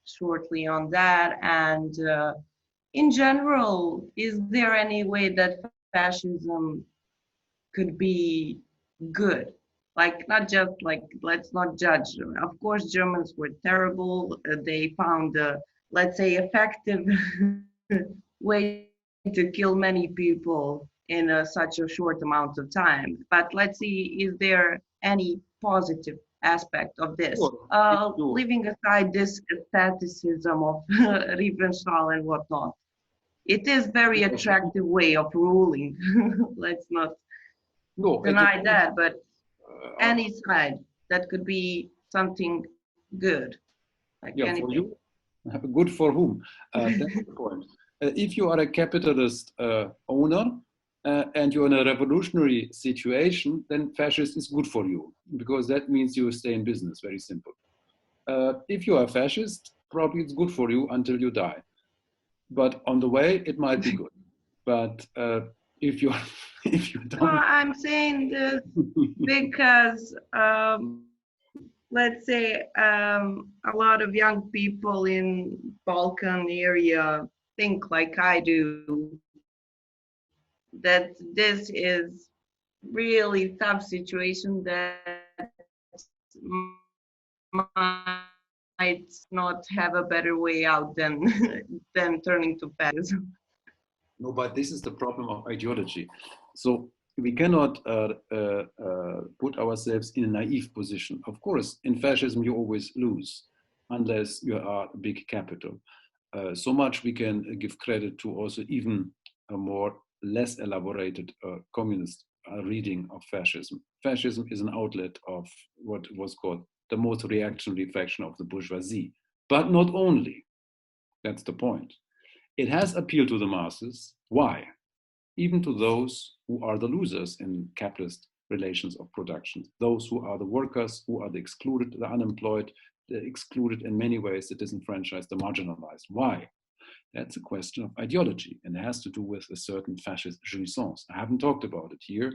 S5: shortly on that. And in general, is there any way that fascism could be good? Like, not just like, let's not judge. Of course, Germans were terrible. They found, let's say, effective way to kill many people in such a short amount of time. But let's see, is there any positive aspect of this?
S1: Sure.
S5: Leaving aside this aestheticism of Riefenstahl and whatnot, it is very attractive way of ruling. Let's not deny that, but any side that could be something good. Like anything.
S1: For you, good for whom? That's the point. If you are a capitalist owner and you're in a revolutionary situation, then fascist is good for you, because that means you stay in business, very simple. If you are a fascist, probably it's good for you until you die. But on the way, it might be good. But if you don't...
S5: No, I'm saying this because, let's say, a lot of young people in Balkan area think like I do, that this is really tough situation that might not have a better way out than turning to fascism.
S1: No, but this is the problem of ideology. So we cannot put ourselves in a naive position. Of course, in fascism, you always lose unless you are a big capital. So much we can give credit to also even a more less elaborated communist reading of fascism. Fascism is an outlet of what was called the most reactionary faction of the bourgeoisie, but not only. That's the point. It has appealed to the masses. Why? Even to those who are the losers in capitalist relations of production, those who are the workers, who are the excluded, the unemployed, the excluded in many ways, the disenfranchised, the marginalized. Why? That's a question of ideology, and it has to do with a certain fascist jouissance. I haven't talked about it here.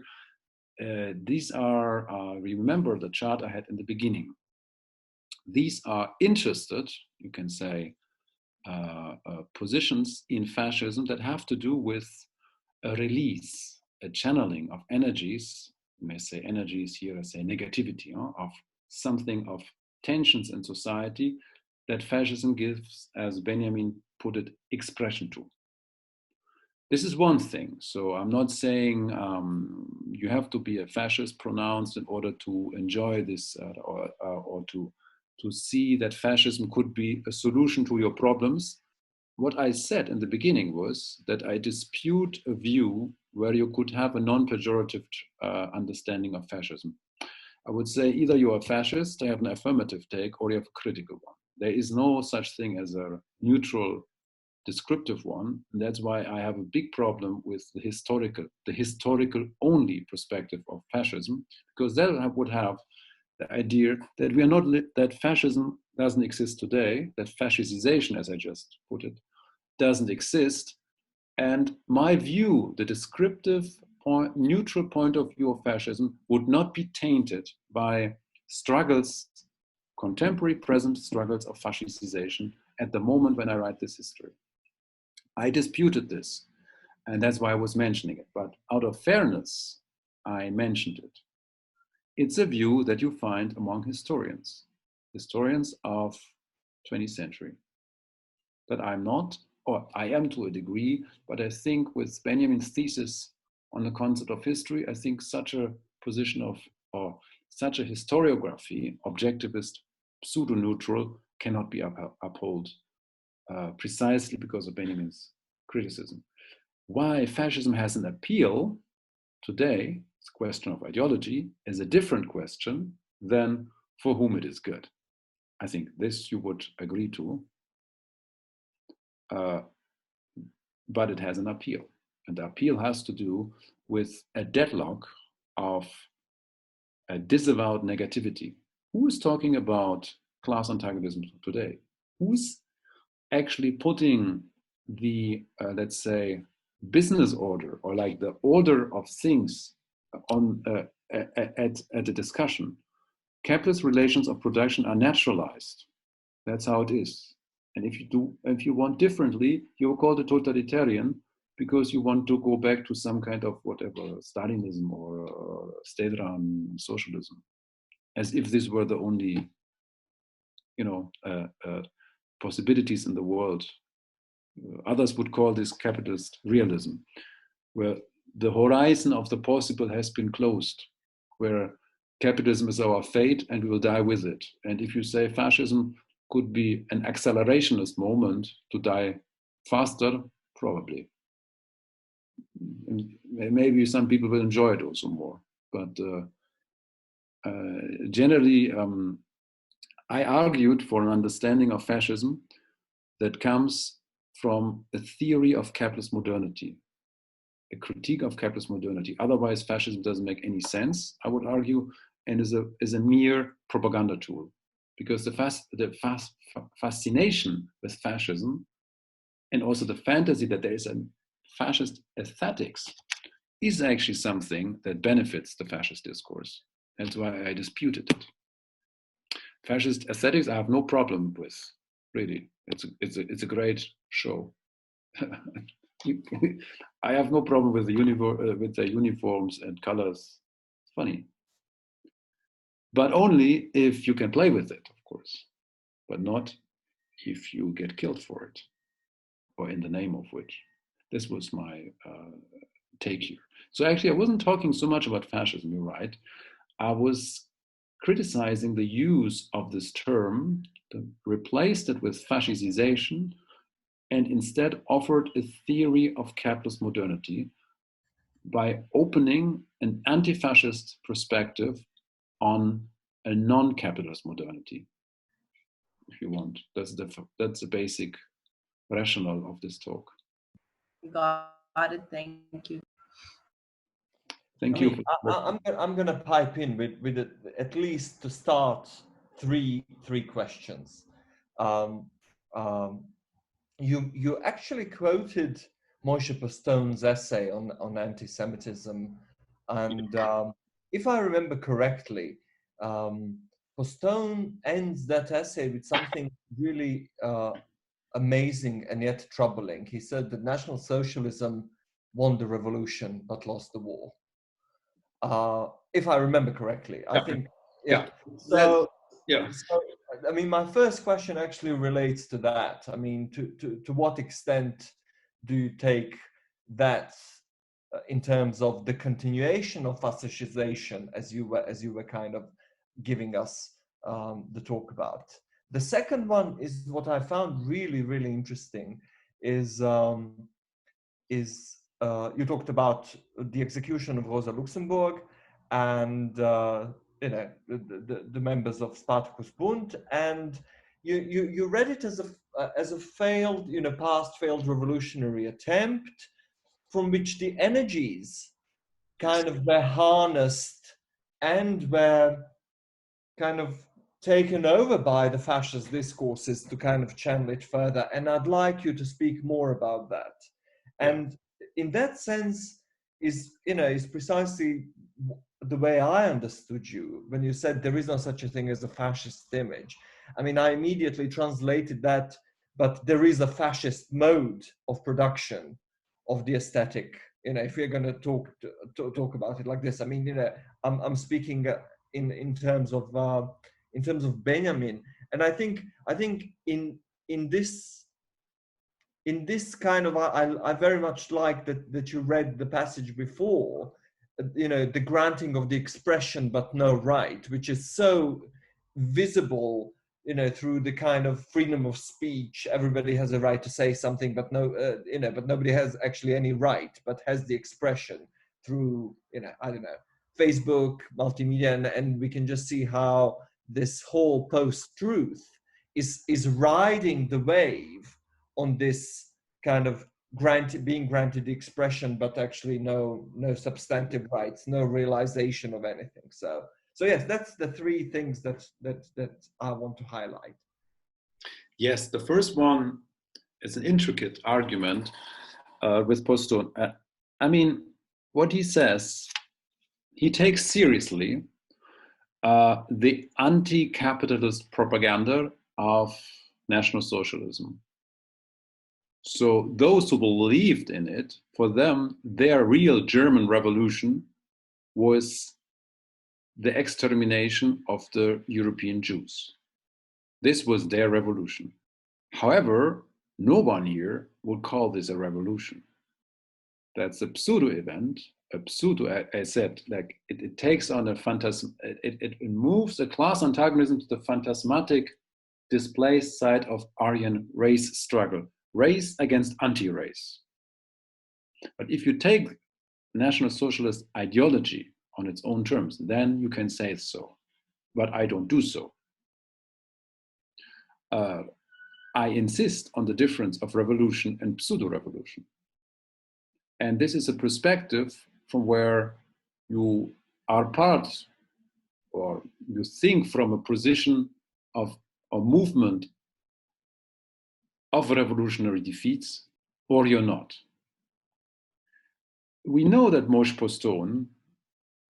S1: These are, remember the chart I had in the beginning. These are interested, you can say, positions in fascism that have to do with a release, a channeling of energies may say energies, here I say negativity, of something of tensions in society that fascism gives, as Benjamin put it, expression to. This is one thing. So I'm not saying you have to be a fascist pronounced in order to enjoy this or to see that fascism could be a solution to your problems. What I said in the beginning was that I dispute a view where you could have a non-pejorative understanding of fascism. I would say either you are a fascist, I have an affirmative take, or you have a critical one. There is no such thing as a neutral descriptive one. And that's why I have a big problem with the historical only perspective of fascism, because that would have the idea that we are not, that fascism doesn't exist today, that fascization, as I just put it, doesn't exist. And my view, the descriptive point, neutral point of view of fascism would not be tainted by struggles, contemporary present struggles of fascization at the moment when I write this history. I disputed this, and that's why I was mentioning it. But out of fairness, I mentioned it. It's a view that you find among historians of 20th century. That I'm not, or I am to a degree, but I think with Benjamin's thesis on the concept of history, I think such a position of, or such a historiography, objectivist, pseudo-neutral, cannot be upheld. Precisely because of Benjamin's criticism. Why fascism has an appeal today, it's a question of ideology, is a different question than for whom it is good. I think this you would agree to, but it has an appeal. And the appeal has to do with a deadlock of a disavowed negativity. Who is talking about class antagonism today? Who's actually putting the, let's say, business order, or like the order of things on at a discussion? Capitalist relations of production are naturalized. That's how it is. And if you want differently, you're called a totalitarian because you want to go back to some kind of whatever, Stalinism or state-run socialism, as if this were the only, possibilities in the world. Others would call this capitalist realism, where the horizon of the possible has been closed, where capitalism is our fate and we will die with it. And if you say fascism could be an accelerationist moment to die faster, probably. And maybe some people will enjoy it also more. But generally, I argued for an understanding of fascism that comes from a theory of capitalist modernity, a critique of capitalist modernity. Otherwise, fascism doesn't make any sense, I would argue, and is a mere propaganda tool. Because the fascination with fascism, and also the fantasy that there is a fascist aesthetics, is actually something that benefits the fascist discourse. That's why I disputed it. Fascist aesthetics I have no problem with, really. It's a great show. I have no problem with the uniforms and colors. It's funny. But only if you can play with it, of course. But not if you get killed for it, or in the name of which. This was my take here. So actually, I wasn't talking so much about fascism, you're right. I was criticizing the use of this term, replaced it with fascization, and instead offered a theory of capitalist modernity by opening an anti-fascist perspective on a non-capitalist modernity, if you want. That's the basic rationale of this talk.
S5: Got it. Thank you.
S1: Thank you.
S2: I'm going to pipe in with at least to start three questions. You actually quoted Moshe Postone's essay on anti-Semitism, and if I remember correctly, Postone ends that essay with something really amazing and yet troubling. He said that National Socialism won the revolution but lost the war. if I remember correctly. I think, yeah.
S1: So,
S2: so, I mean, my first question actually relates to that. I mean, to what extent do you take that in terms of the continuation of fascization, as you were kind of giving us the talk about? The second one is what I found really, really interesting is you talked about the execution of Rosa Luxemburg and the members of Spartacus Bund, and you read it as a failed, past failed revolutionary attempt from which the energies kind of were harnessed and were kind of taken over by the fascist discourses to kind of channel it further. And I'd like you to speak more about that. And in that sense is precisely the way I understood you when you said there is no such a thing as a fascist image. I mean, I immediately translated that, but there is a fascist mode of production of the aesthetic. If we're going to talk about it like this, I mean, I'm speaking in terms of Benjamin, and I think in this kind of, I very much like that you read the passage before, the granting of the expression but no right, which is so visible, through the kind of freedom of speech. Everybody has a right to say something, but but nobody has actually any right, but has the expression through, I don't know, Facebook, multimedia, and we can just see how this whole post-truth is riding the wave on this kind of being granted the expression, but actually no substantive rights, no realization of anything. So yes, that's the three things that I want to highlight.
S1: Yes, the first one is an intricate argument with Postone. I mean, what he says, he takes seriously the anti-capitalist propaganda of National Socialism. So those who believed in it, for them, their real German revolution was the extermination of the European Jews. This was their revolution. However, no one here would call this a revolution. That's a pseudo event, a pseudo, I said, like it takes on a phantasm, it moves a class antagonism to the phantasmatic displaced side of Aryan race struggle, race against anti-race. But if you take National Socialist ideology on its own terms, then you can say so, but I don't do so. I insist on the difference of revolution and pseudo-revolution. And this is a perspective from where you are part, or you think from a position of a movement of revolutionary defeats, or you're not. We know that Moshe Postone,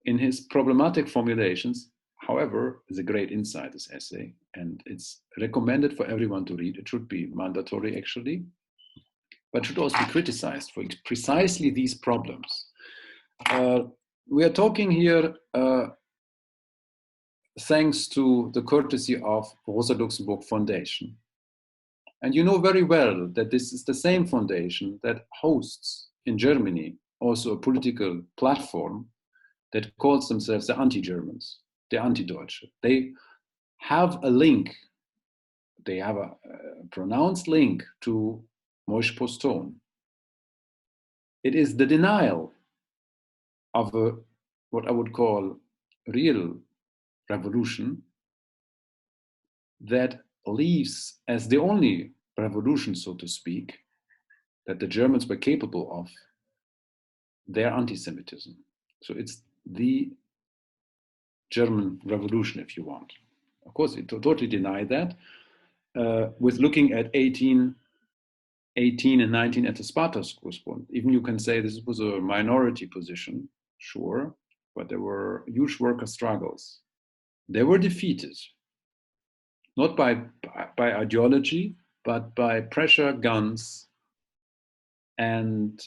S1: in his problematic formulations, however, is a great insight, this essay, and it's recommended for everyone to read. It should be mandatory, actually, but should also be criticized for precisely these problems. We are talking here thanks to the courtesy of Rosa Luxemburg Foundation. And you know very well that this is the same foundation that hosts in Germany also a political platform that calls themselves the anti-Germans, the anti-Deutsche. They have a link, they have a pronounced link to Moshe Postone. It is the denial of what I would call real revolution that leaves as the only revolution, so to speak, that the Germans were capable of, their anti-Semitism. So it's the German revolution, if you want. Of course, it totally denied that with looking at 18 and 19 at the Spartacus Bund. Even you can say this was a minority position, sure, but there were huge worker struggles. They were defeated, not by ideology, but by pressure, guns, and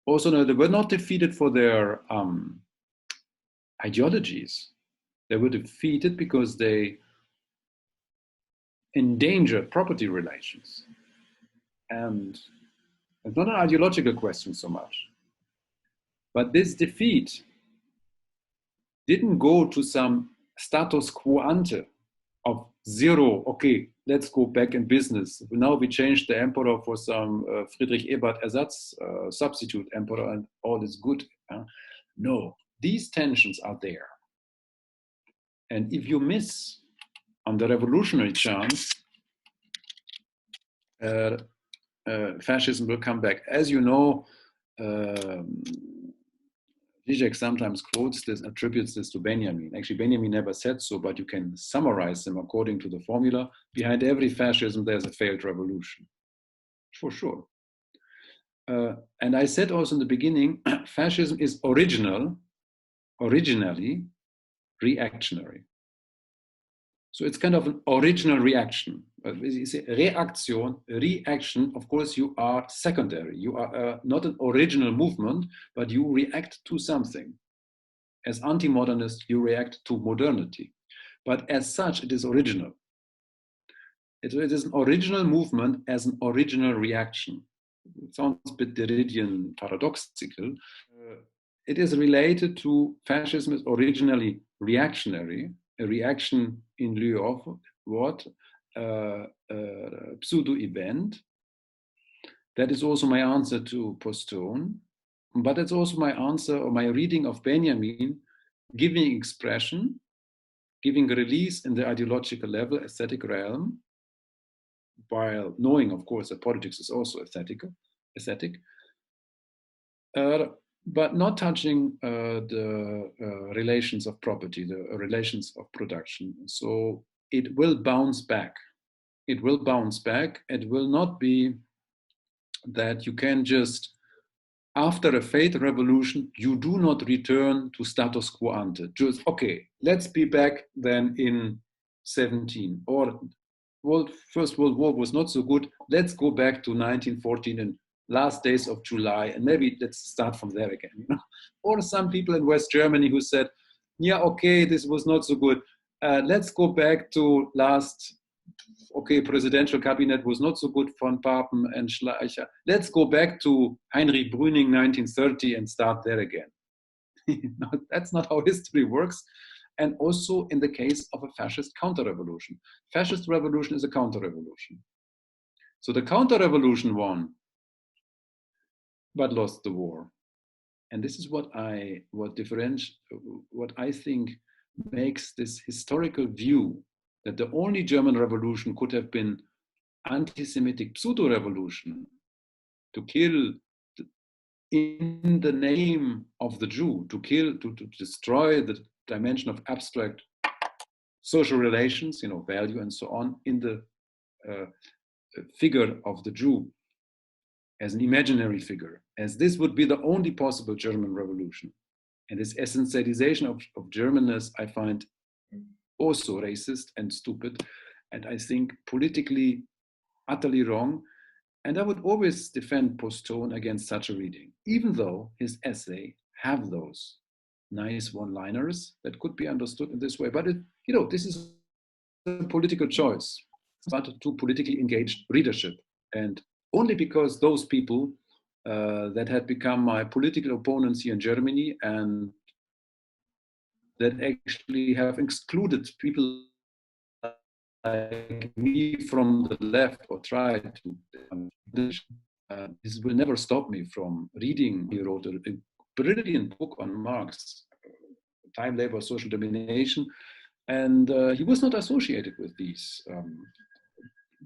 S1: also no, they were not defeated for their ideologies. They were defeated because they endangered property relations. And it's not an ideological question so much. But this defeat didn't go to some status quo ante of zero, okay, let's go back in business. Now we changed the emperor for some Friedrich Ebert Ersatz substitute emperor and all is good. No, these tensions are there. And if you miss on the revolutionary chance, fascism will come back. As you know, Zizek sometimes quotes this, attributes this to Benjamin. Actually, Benjamin never said so, but you can summarize them according to the formula. Behind every fascism, there's a failed revolution, for sure. And I said also in the beginning, fascism is originally reactionary. So it's kind of an original reaction. Reaction, of course, you are secondary. You are not an original movement, but you react to something. As anti-modernist, you react to modernity. But as such, it is original. It is an original movement as an original reaction. It sounds a bit Derridian paradoxical. It is related to fascism is originally reactionary, a reaction in lieu of what? Pseudo-event. That is also my answer to Postone, but it's also my answer or my reading of Benjamin, giving expression, giving release in the ideological level, aesthetic realm, while knowing, of course, that politics is also aesthetic, but not touching the relations of property, the relations of production. So it will bounce back. It will bounce back. It will not be that you can just, after a failed revolution, you do not return to status quo ante. Just, okay, let's be back then in 17. Or First World War was not so good. Let's go back to 1914 and last days of July, and maybe let's start from there again. You know? Or some people in West Germany who said, yeah, okay, this was not so good. Let's go back to presidential cabinet was not so good, von Papen and Schleicher. Let's go back to Heinrich Brüning 1930 and start there again. No, that's not how history works. And also in the case of a fascist counter-revolution. Fascist revolution is a counter-revolution. So the counter-revolution won, but lost the war. And this is what I think makes this historical view that the only German revolution could have been anti-Semitic pseudo-revolution to kill in the name of the Jew, to destroy the dimension of abstract social relations, value and so on, in the figure of the Jew as an imaginary figure, as this would be the only possible German revolution. And this essentialization of Germanness I find also racist and stupid, and I think politically utterly wrong. And I would always defend Postone against such a reading, even though his essay have those nice one-liners that could be understood in this way. But this is a political choice, but to politically engaged readership. And only because those people that had become my political opponents here in Germany and that actually have excluded people like me from the left or tried to, this will never stop me from reading. He wrote a brilliant book on Marx, Time, Labor, Social Domination, and he was not associated with these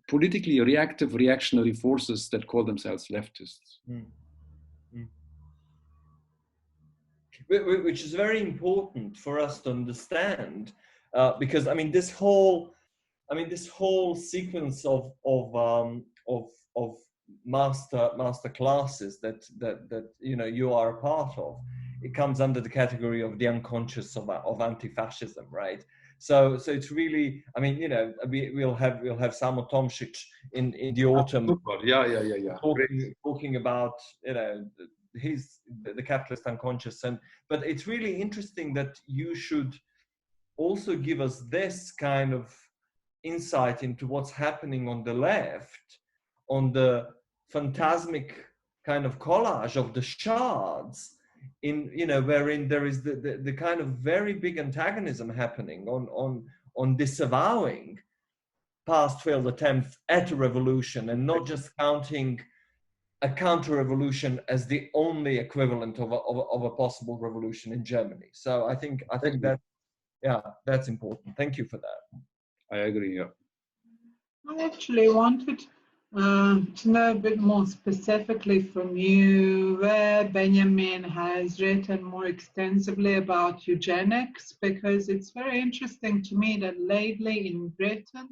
S1: politically reactive, reactionary forces that call themselves leftists.
S2: Which is very important for us to understand, because this whole sequence of master classes that you are a part of, it comes under the category of the unconscious of anti-fascism, right? So it's really, we'll have Samo Tomšić in the autumn.
S1: Yeah.
S2: Talking about the capitalist unconscious. But it's really interesting that you should also give us this kind of insight into what's happening on the left, on the phantasmic kind of collage of the shards, wherein there is the kind of very big antagonism happening on disavowing past failed attempts at a revolution, and not just counting a counter-revolution as the only equivalent of a possible revolution in Germany. So I think that, yeah, that's important. Thank you for that.
S1: I agree. Yeah.
S6: I actually wanted to know a bit more specifically from you where Benjamin has written more extensively about eugenics, because it's very interesting to me that lately in Britain,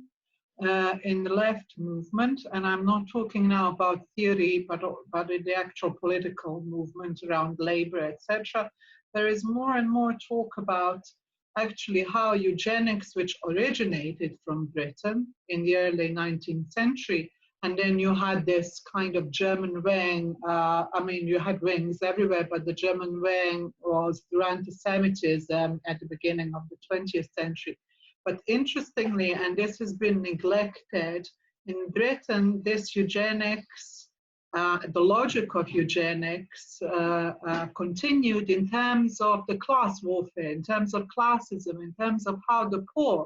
S6: in the left movement, and I'm not talking now about theory, but in the actual political movement around labor, etc., there is more and more talk about actually how eugenics, which originated from Britain in the early 19th century, and then you had this kind of German wing, you had wings everywhere, but the German wing was through anti-Semitism at the beginning of the 20th century. But interestingly, and this has been neglected, in Britain, this eugenics, the logic of eugenics continued in terms of the class warfare, in terms of classism, in terms of how the poor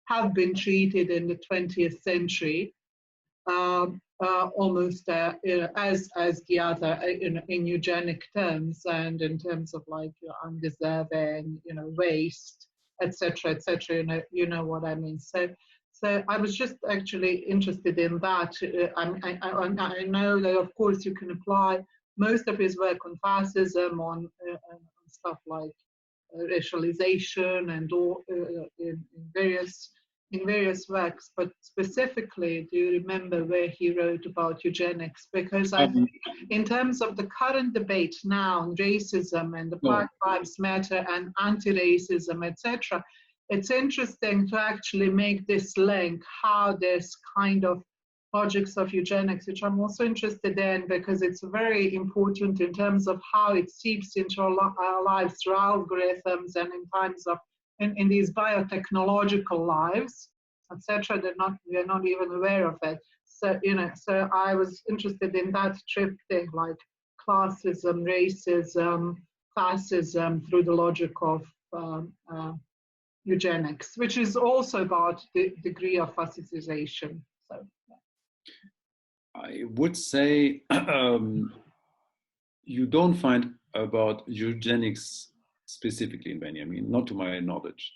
S6: have been treated in the 20th century, almost as the other in eugenic terms, and in terms of like undeserving, waste, etc., you know what I mean. So I was just actually interested in that. I know that of course you can apply most of his work on fascism, on stuff like racialization and all in various works, but specifically, do you remember where he wrote about eugenics? Because I think in terms of the current debate now on racism and the Black Lives Matter and anti-racism, etc., it's interesting to actually make this link, how this kind of logics of eugenics, which I'm also interested in because it's very important in terms of how it seeps into our lives through algorithms and in times of in these biotechnological lives, etc. We're not even aware of it. So so I was interested in that triptych, like classism, racism, fascism, through the logic of eugenics, which is also about the degree of fascization. So
S1: I would say you don't find about eugenics specifically in Benjamin, not to my knowledge,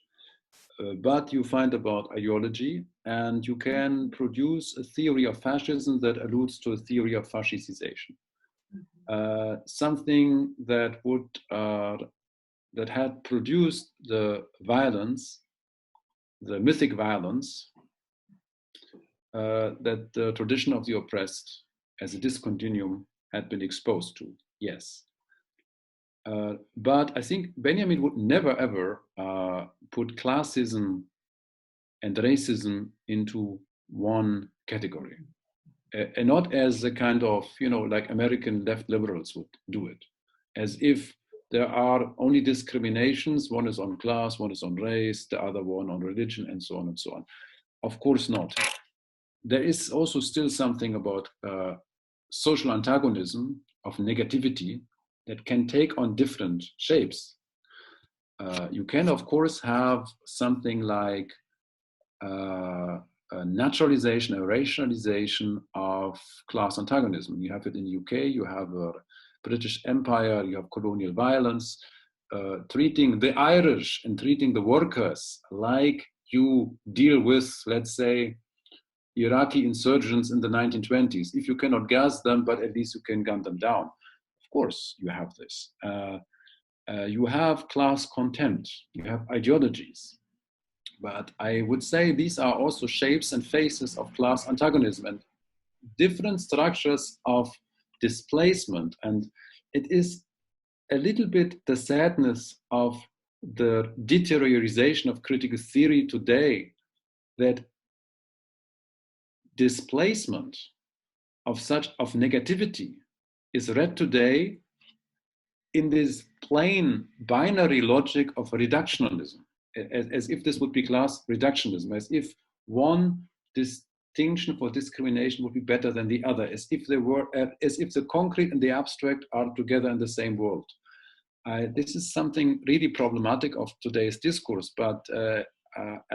S1: but you find about ideology, and you can produce a theory of fascism that alludes to a theory of fascization. Something that would that had produced the violence, the mythic violence, that the tradition of the oppressed as a discontinuum had been exposed to. Yes. But I think Benjamin would never ever put classism and racism into one category, and not as a kind of, like American left liberals would do it, as if there are only discriminations. One is on class, one is on race, the other one on religion, and so on and so on. Of course not. There is also still something about social antagonism of negativity that can take on different shapes. You can, of course, have something like a naturalization, a racialization of class antagonism. You have it in the UK, you have a British Empire, you have colonial violence, treating the Irish and treating the workers like you deal with, let's say, Iraqi insurgents in the 1920s. If you cannot gas them, but at least you can gun them down. Of course, you have this. You have class contempt, you have ideologies. But I would say these are also shapes and faces of class antagonism and different structures of displacement. And it is a little bit the sadness of the deterioration of critical theory today, that displacement of negativity is read today in this plain binary logic of reductionism, as if this would be class reductionism, as if one distinction for discrimination would be better than the other, as if the concrete and the abstract are together in the same world. This is something really problematic of today's discourse, but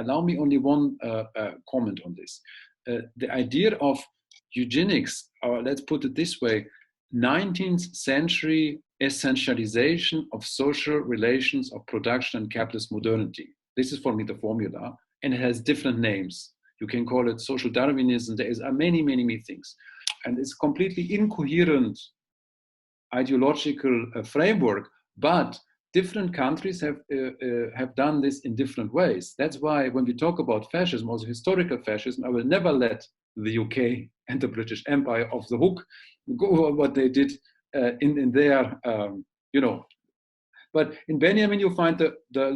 S1: allow me only one comment on this. The idea of eugenics, or let's put it this way, 19th century essentialization of social relations of production and capitalist modernity. This is for me the formula, and it has different names. You can call it social Darwinism. There are many, many, many things. And it's completely incoherent ideological framework, but different countries have done this in different ways. That's why when we talk about fascism, also historical fascism, I will never let the UK and the British Empire off the hook, go over what they did in their, But in Benjamin, you find the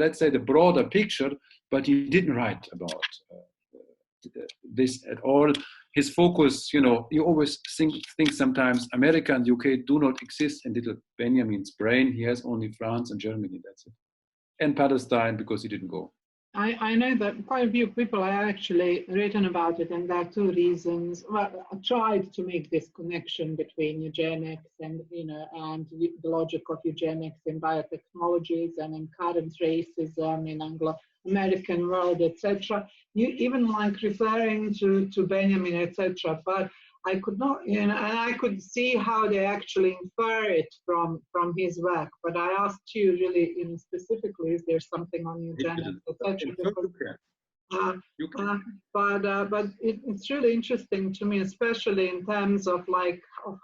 S1: let's say, the broader picture, but he didn't write about this at all. His focus, you always think sometimes America and UK do not exist in little Benjamin's brain. He has only France and Germany, that's it. And Palestine, because he didn't go.
S6: I know that quite a few people have actually written about it, and there are two reasons. Well, I tried to make this connection between eugenics and and the logic of eugenics in biotechnologies and in current racism in Anglo-American world, etc. You even like referring to Benjamin, etc. But I could not, and I could see how they actually infer it from his work. But I asked you really, specifically, is there something on eugenics, etc.? But it's really interesting to me, especially in terms of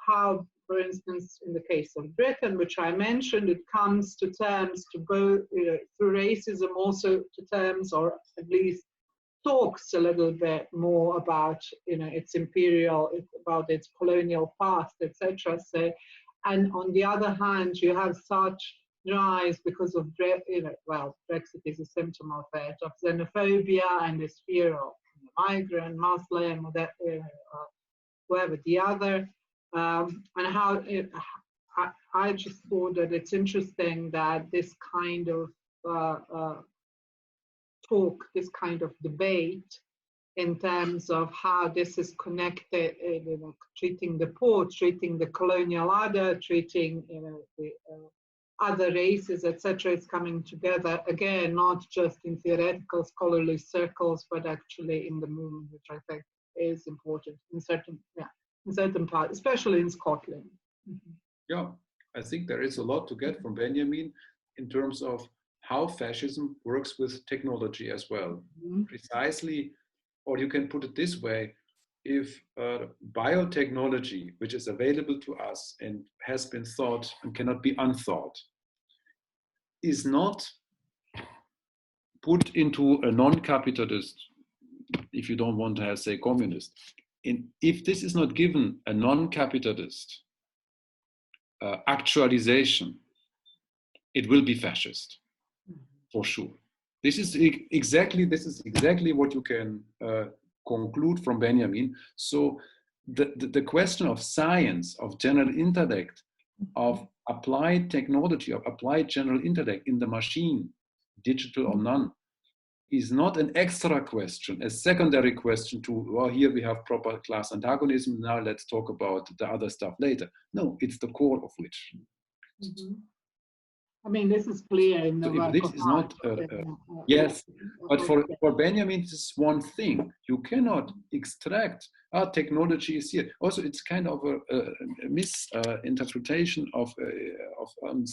S6: how, for instance, in the case of Britain, which I mentioned, it comes to terms to both through racism, also to terms, or at least talks a little bit more about its imperial, about its colonial past, etc. So, and on the other hand, you have such rise because of Brexit is a symptom of it, of xenophobia and this fear of migrant, Muslim, or that whoever the other, and how I just thought that it's interesting that this kind of talk, this kind of debate in terms of how this is connected, treating the poor, treating the colonial other, treating the other races, etc. It's coming together again, not just in theoretical scholarly circles, but actually in the movement, which I think is important in certain parts, especially in Scotland. Mm-hmm.
S1: Yeah, I think there is a lot to get from Benjamin in terms of how fascism works with technology as well. Mm-hmm. Precisely, or you can put it this way, if biotechnology, which is available to us and has been thought and cannot be unthought, is not put into a non-capitalist, if you don't want to say communist, if this is not given a non-capitalist actualization, it will be fascist. For sure. This is exactly what you can conclude from Benjamin. So the question of science, of general intellect, of applied technology, of applied general intellect in the machine, digital or none, is not an extra question, a secondary question to, well, here we have proper class antagonism, now let's talk about the other stuff later. No, it's the core of which.
S6: Mm-hmm. I mean, this is clear in the work
S1: this is not, yes, but for Benjamin, this is one thing. You cannot extract, technology is here. Also, it's kind of a misinterpretation of on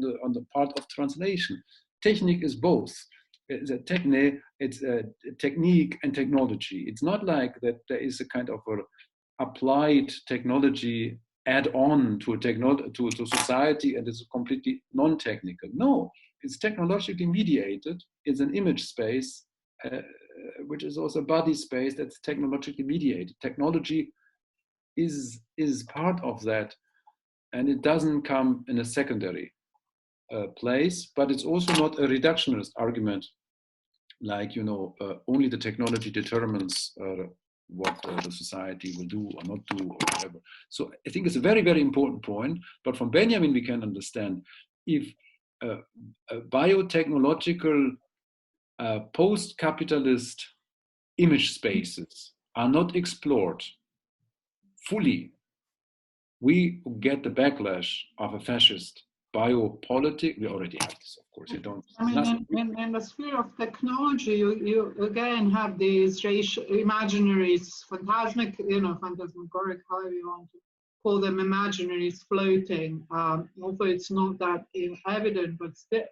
S1: the part of translation. Technique is both. It's a technique and technology. It's not like that there is a kind of applied technology add-on to society and is completely non-technical. No, it's technologically mediated. It's an image space, which is also a body space that's technologically mediated. Technology is part of that, and it doesn't come in a secondary place, but it's also not a reductionist argument, like, only the technology determines what the society will do or not do or whatever. So I think it's a very, very important point. But from Benjamin, we can understand if biotechnological post-capitalist image spaces are not explored fully, we get the backlash of a fascist biopolitic. We already have this, of course. You don't.
S6: I mean, in the sphere of technology, you again have these racial imaginaries, phantasmic, phantasmagoric, however you want to call them, imaginaries floating. Although it's not that evident, but still,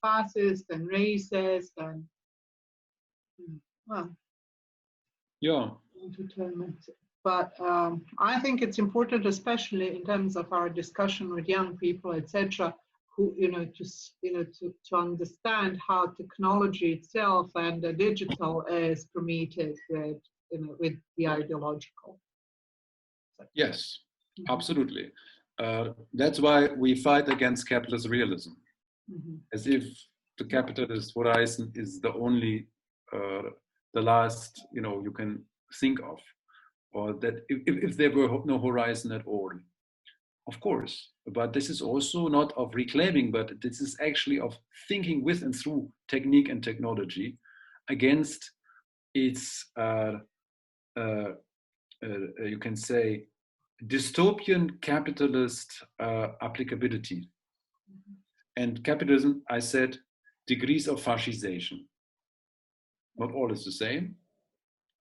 S6: fascist and racist and well,
S1: yeah.
S6: But I think it's important, especially in terms of our discussion with young people, etc., who to understand how technology itself and the digital is permeated with the ideological.
S1: Yes, absolutely. That's why we fight against capitalist realism, as if the capitalist horizon is the only, the last, you can think of. Or that if there were no horizon at all, of course. But this is also not of reclaiming, but this is actually of thinking with and through technique and technology against its, you can say, dystopian capitalist applicability. And capitalism, I said, degrees of fascization. Not all is the same.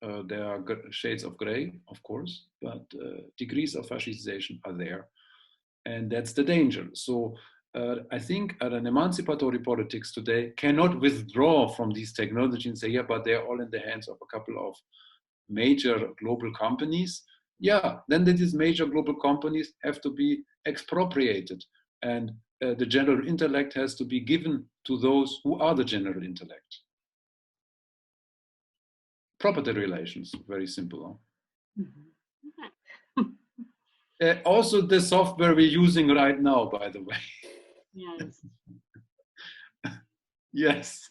S1: There are shades of gray, of course, but degrees of fascization are there. And that's the danger. So I think an emancipatory politics today cannot withdraw from these technologies and say, yeah, but they're all in the hands of a couple of major global companies. Yeah, then these major global companies have to be expropriated. And the general intellect has to be given to those who are the general intellect. Property relations, very simple. Also the software we're using right now, by the way.
S6: Yes.
S1: Yes.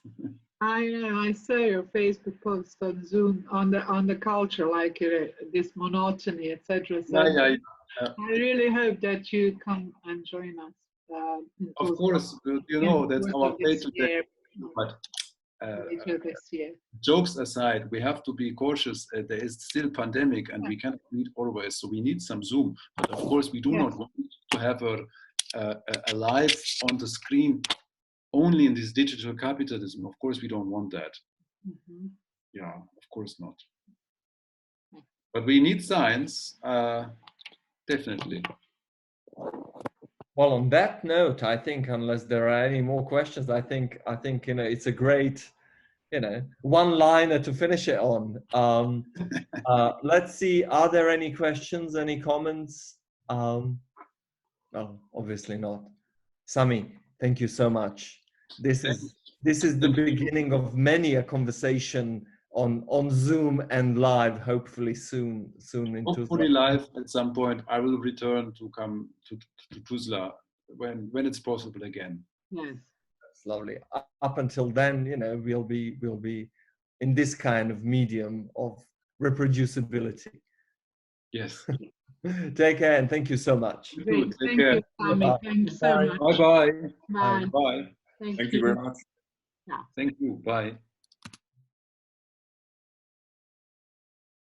S6: I saw your Facebook post on Zoom on the culture, like this monotony, etc. So
S1: yeah.
S6: I really hope that you come and join us.
S1: Of course, that's our fate today. But
S6: later this year.
S1: Jokes aside, we have to be cautious. There is still pandemic, and we cannot meet always, so we need some Zoom. But of course, we do not want to have a live on the screen only in this digital capitalism. Of course, we don't want that. Yeah, of course not. But we need science, definitely.
S2: Well, on that note, I think, unless there are any more questions, I think it's a great, one-liner to finish it on. Let's see, are there any questions, any comments? No, obviously not. Sami, thank you so much. This is the beginning of many a conversation on Zoom and live, hopefully soon in
S1: hopefully
S2: Tuzla.
S1: Live at some point. I will return to come to Tuzla when it's possible again.
S6: Yes,
S2: that's lovely. Up until then, we'll be in this kind of medium of reproducibility.
S1: Yes.
S2: Take care and thank you so much.
S6: Great. Thank you, Sami. Thanks so much.
S1: Bye-bye.
S6: Bye.
S1: Bye.
S3: Thank you very much.
S6: Yeah.
S1: Thank you. Bye.